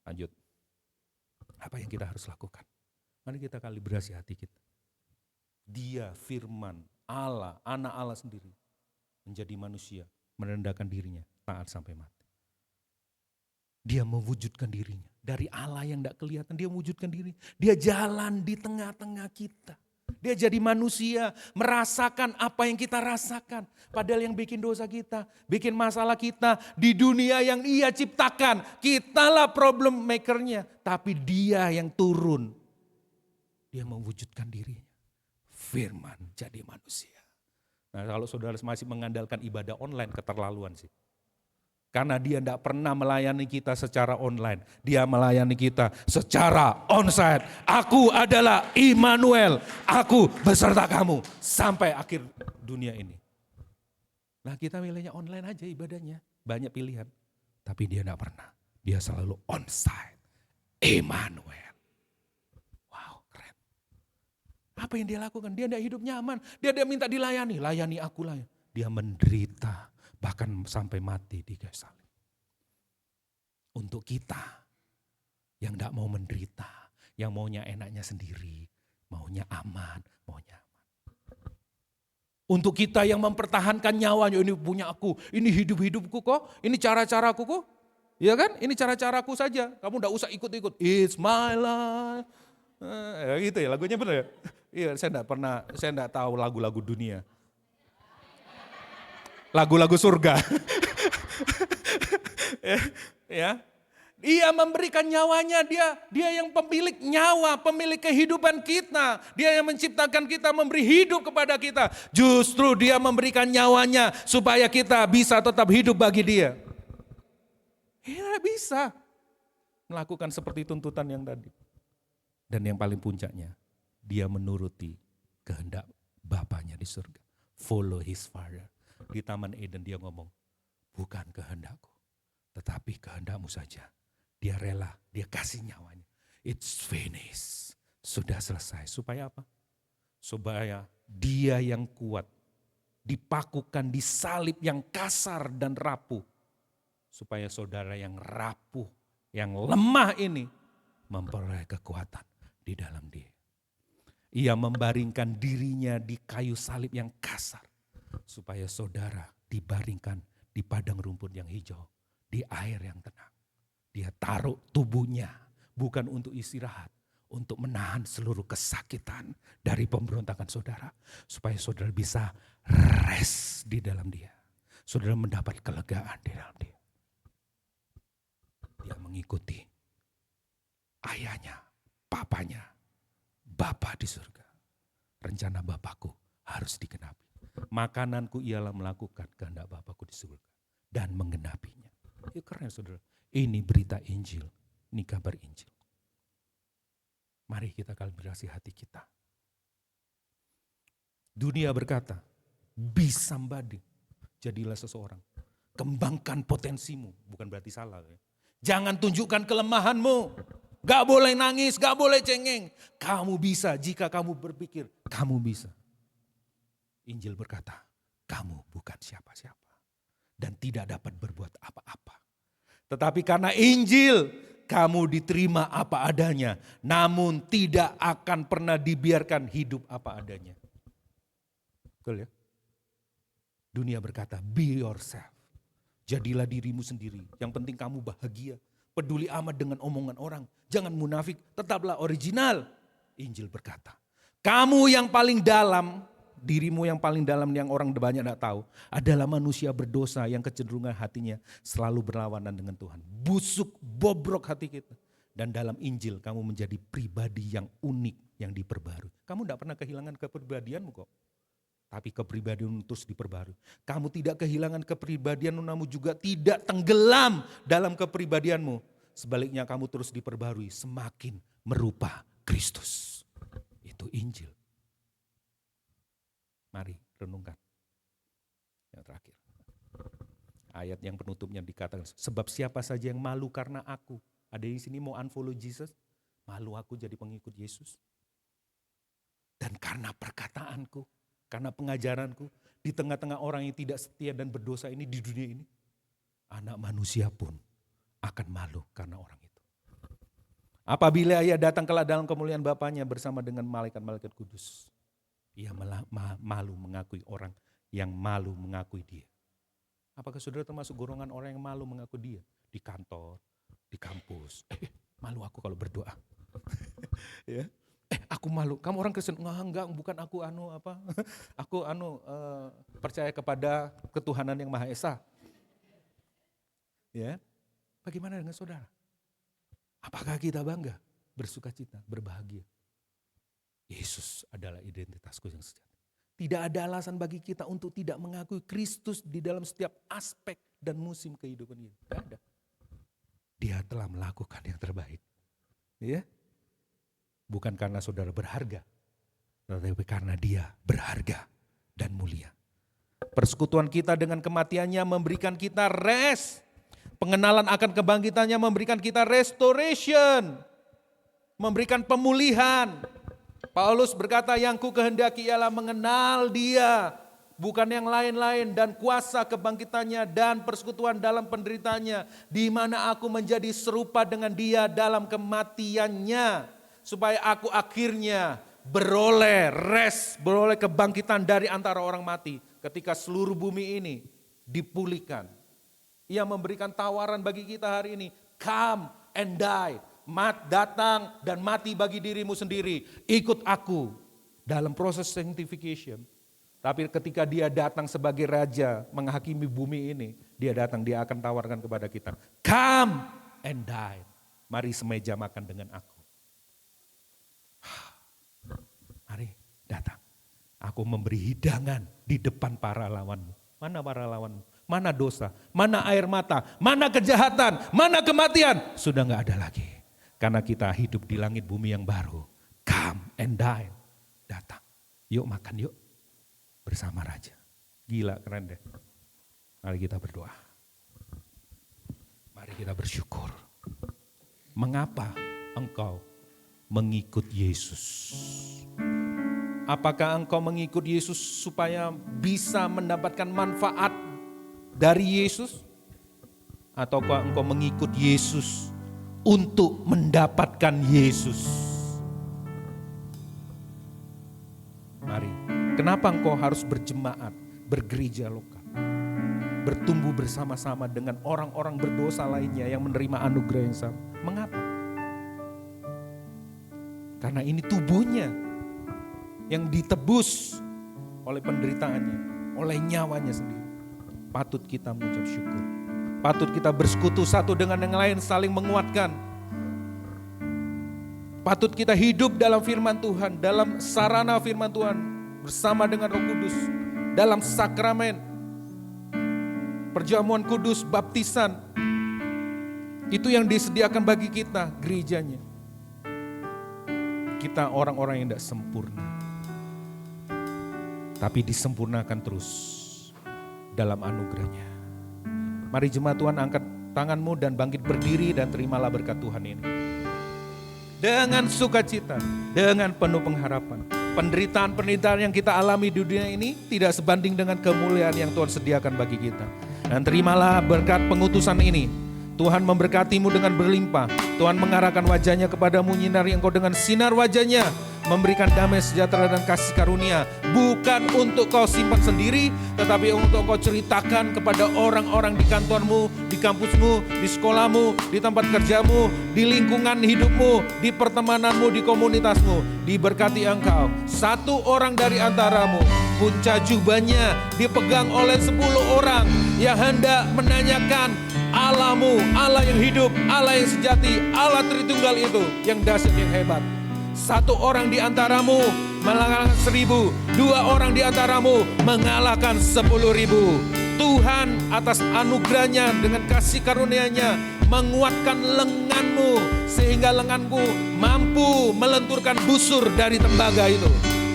Lanjut. Apa yang kita harus lakukan? Mari kita kalibrasi hati kita. Dia firman Allah, anak Allah sendiri, menjadi manusia, merendahkan dirinya, taat sampai mati. Dia mewujudkan dirinya. Dari Allah yang tidak kelihatan, dia mewujudkan diri. Dia jalan di tengah-tengah kita. Dia jadi manusia, merasakan apa yang kita rasakan. Padahal yang bikin dosa kita, bikin masalah kita di dunia yang ia ciptakan. Kitalah problem makernya, tapi dia yang turun. Dia mewujudkan dirinya. Firman jadi manusia. Nah kalau saudara masih mengandalkan ibadah online, keterlaluan sih. Karena dia tidak pernah melayani kita secara online. Dia melayani kita secara onsite. Aku adalah Immanuel. Aku beserta kamu sampai akhir dunia ini. Nah kita milihnya online aja ibadahnya. Banyak pilihan. Tapi dia tidak pernah. Dia selalu onsite. Immanuel. Wow keren. Apa yang dia lakukan? Dia tidak hidup nyaman. Dia minta dilayani. Layani aku lah. Dia menderita. Bahkan sampai mati di kayu salib. Untuk kita yang tidak mau menderita, yang maunya enaknya sendiri, maunya aman, maunya aman. Untuk kita yang mempertahankan nyawanya, ini punya aku, ini hidup-hidupku kok, ini cara-caraku kok. Ya kan, ini cara-caraku saja, kamu tidak usah ikut-ikut. It's my life. Ya gitu ya, lagunya benar ya? Iya, saya tidak tahu lagu-lagu dunia. Lagu-lagu surga. Ya. Dia memberikan nyawanya, dia yang pemilik nyawa, pemilik kehidupan kita. Dia yang menciptakan kita, memberi hidup kepada kita. Justru dia memberikan nyawanya supaya kita bisa tetap hidup bagi dia. Ya bisa melakukan seperti tuntutan yang tadi. Dan yang paling puncaknya, dia menuruti kehendak Bapanya di surga. Follow his father. Di Taman Eden dia ngomong, bukan kehendakku, tetapi kehendakmu saja. Dia rela, dia kasih nyawanya. It's finished, sudah selesai. Supaya apa? Supaya dia yang kuat, dipakukan di salib yang kasar dan rapuh. Supaya saudara yang rapuh, yang lemah ini, memperoleh kekuatan. di dalam Dia. Ia membaringkan dirinya di kayu salib yang kasar, supaya saudara dibaringkan di padang rumput yang hijau, di air yang tenang. Dia taruh tubuhnya bukan untuk istirahat, untuk menahan seluruh kesakitan dari pemberontakan saudara. Supaya saudara bisa rest di dalam Dia. Saudara mendapat kelegaan di dalam Dia. Dia mengikuti ayahnya, papanya, Bapa di surga. Rencana Bapakku harus digenapi. Makananku ialah melakukan kehendak Bapakku di surga dan menggenapinya. Ya keren saudara. Ini berita Injil, ini kabar Injil. Mari kita kalibrasi hati kita. Dunia berkata, be somebody. Jadilah seseorang. Kembangkan potensimu, bukan berarti salah. Ya. Jangan tunjukkan kelemahanmu. Gak boleh nangis, gak boleh cengeng. Kamu bisa jika kamu berpikir, kamu bisa. Injil berkata, kamu bukan siapa-siapa. Dan tidak dapat berbuat apa-apa. Tetapi karena Injil, kamu diterima apa adanya. Namun tidak akan pernah dibiarkan hidup apa adanya. Betul ya? Dunia berkata, be yourself. Jadilah dirimu sendiri. Yang penting kamu bahagia. Peduli amat dengan omongan orang. Jangan munafik, tetaplah original. Injil berkata, kamu yang paling dalam, dirimu yang paling dalam yang orang banyak tidak tahu, adalah manusia berdosa yang kecenderungan hatinya selalu berlawanan dengan Tuhan. Busuk, bobrok hati kita. Dan dalam Injil kamu menjadi pribadi yang unik, yang diperbarui. Kamu tidak pernah kehilangan kepribadianmu kok. Tapi kepribadianmu terus diperbarui. Kamu tidak kehilangan kepribadianmu, namun juga tidak tenggelam dalam kepribadianmu. Sebaliknya kamu terus diperbarui semakin merupa Kristus. Itu Injil. Mari renungkan. Yang terakhir. Ayat yang penutupnya dikatakan, sebab siapa saja yang malu karena aku. Ada di sini mau unfollow Jesus? Malu aku jadi pengikut Yesus. Dan karena perkataanku, karena pengajaranku, di tengah-tengah orang yang tidak setia dan berdosa ini di dunia ini, anak manusia pun akan malu karena orang itu. Apabila ia datang kelak dalam kemuliaan Bapanya bersama dengan malaikat-malaikat kudus, ia malu mengakui orang yang malu mengakui dia. Apakah saudara termasuk golongan orang yang malu mengaku dia? Di kantor, di kampus, malu aku kalau berdoa. Ya. Aku malu, kamu orang Kristen, enggak, bukan aku aku percaya kepada ketuhanan yang Maha Esa. Ya, bagaimana dengan saudara? Apakah kita bangga, bersukacita, berbahagia? Yesus adalah identitasku yang sejati. Tidak ada alasan bagi kita untuk tidak mengakui Kristus di dalam setiap aspek dan musim kehidupan kita. Tidak ada. Dia telah melakukan yang terbaik. Ya. Bukan karena saudara berharga, tetapi karena dia berharga dan mulia. Persekutuan kita dengan kematiannya memberikan kita rest. Pengenalan akan kebangkitannya memberikan kita restoration. Memberikan pemulihan. Paulus berkata, yang ku kehendaki ialah mengenal dia, bukan yang lain-lain, dan kuasa kebangkitannya dan persekutuan dalam penderitaannya, di mana aku menjadi serupa dengan dia dalam kematiannya. Supaya aku akhirnya beroleh rest, beroleh kebangkitan dari antara orang mati. Ketika seluruh bumi ini dipulihkan. Ia memberikan tawaran bagi kita hari ini. Come and die. Datang dan mati bagi dirimu sendiri. Ikut aku dalam proses sanctification. Tapi ketika dia datang sebagai raja menghakimi bumi ini. Dia datang, dia akan tawarkan kepada kita. Come and die. Mari semeja makan dengan aku. Mari datang. Aku memberi hidangan di depan para lawanmu. Mana para lawanmu? Mana dosa? Mana air mata? Mana kejahatan? Mana kematian? Sudah gak ada lagi. Karena kita hidup di langit bumi yang baru. Come and dine. Datang. Yuk makan yuk. Bersama Raja. Gila keren deh. Mari kita berdoa. Mari kita bersyukur. Mengapa engkau mengikut Yesus? Apakah engkau mengikut Yesus supaya bisa mendapatkan manfaat dari Yesus? Ataukah engkau mengikut Yesus untuk mendapatkan Yesus? Kenapa engkau harus berjemaat, bergereja lokal? Bertumbuh bersama-sama dengan orang-orang berdosa lainnya yang menerima anugerah yang sama. Mengapa? Karena ini tubuhnya yang ditebus oleh penderitaannya, oleh nyawanya sendiri. Patut kita mengucap syukur. Patut kita bersekutu satu dengan yang lain, saling menguatkan. Patut kita hidup dalam firman Tuhan, dalam sarana firman Tuhan, bersama dengan Roh Kudus, dalam sakramen, perjamuan kudus, baptisan. Itu yang disediakan bagi kita, gerejanya. Kita orang-orang yang tidak sempurna, tapi disempurnakan terus dalam anugerahnya. Mari jemaat Tuhan, angkat tanganmu dan bangkit berdiri dan terimalah berkat Tuhan ini. Dengan sukacita, dengan penuh pengharapan. Penderitaan-penderitaan yang kita alami di dunia ini tidak sebanding dengan kemuliaan yang Tuhan sediakan bagi kita. Dan terimalah berkat pengutusan ini. Tuhan memberkatimu dengan berlimpah. Tuhan mengarahkan wajahnya kepadamu, nyinari engkau dengan sinar wajahnya, memberikan damai sejahtera dan kasih karunia. Bukan untuk kau simpan sendiri, tetapi untuk kau ceritakan kepada orang-orang di kantormu, di kampusmu, di sekolahmu, di tempat kerjamu, di lingkungan hidupmu, di pertemananmu, di komunitasmu. Diberkati engkau, satu orang dari antaramu, punca jubahnya dipegang oleh 10 orang yang hendak menanyakan Allahmu, Allah yang hidup, Allah yang sejati, Allah Tritunggal itu yang dahsyat, yang hebat. Satu orang di antaramu mengalahkan 1000, 2 orang di antaramu mengalahkan 10.000. Tuhan atas anugerahnya dengan kasih karunia-Nya menguatkan lenganmu sehingga lenganku mampu melenturkan busur dari tembaga itu.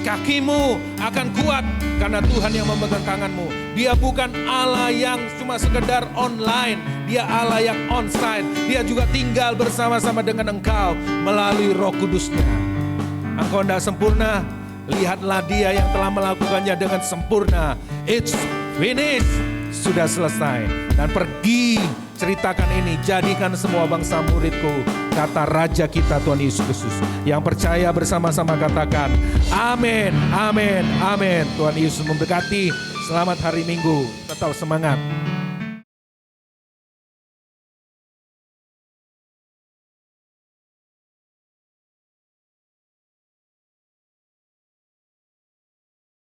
Kakimu akan kuat karena Tuhan yang memegang tanganmu. Dia bukan Allah yang cuma sekedar online, Dia Allah yang onsite. Dia juga tinggal bersama-sama dengan engkau melalui Roh Kudus-Nya. Engkau tidak sempurna, lihatlah Dia yang telah melakukannya dengan sempurna. It's finished, sudah selesai. Dan pergi ceritakan ini, jadikan semua bangsa muridku, kata Raja kita Tuhan Yesus Kristus. Yang percaya bersama-sama katakan amin, amin, amin. Tuhan Yesus memberkati. Selamat hari Minggu, tetap semangat.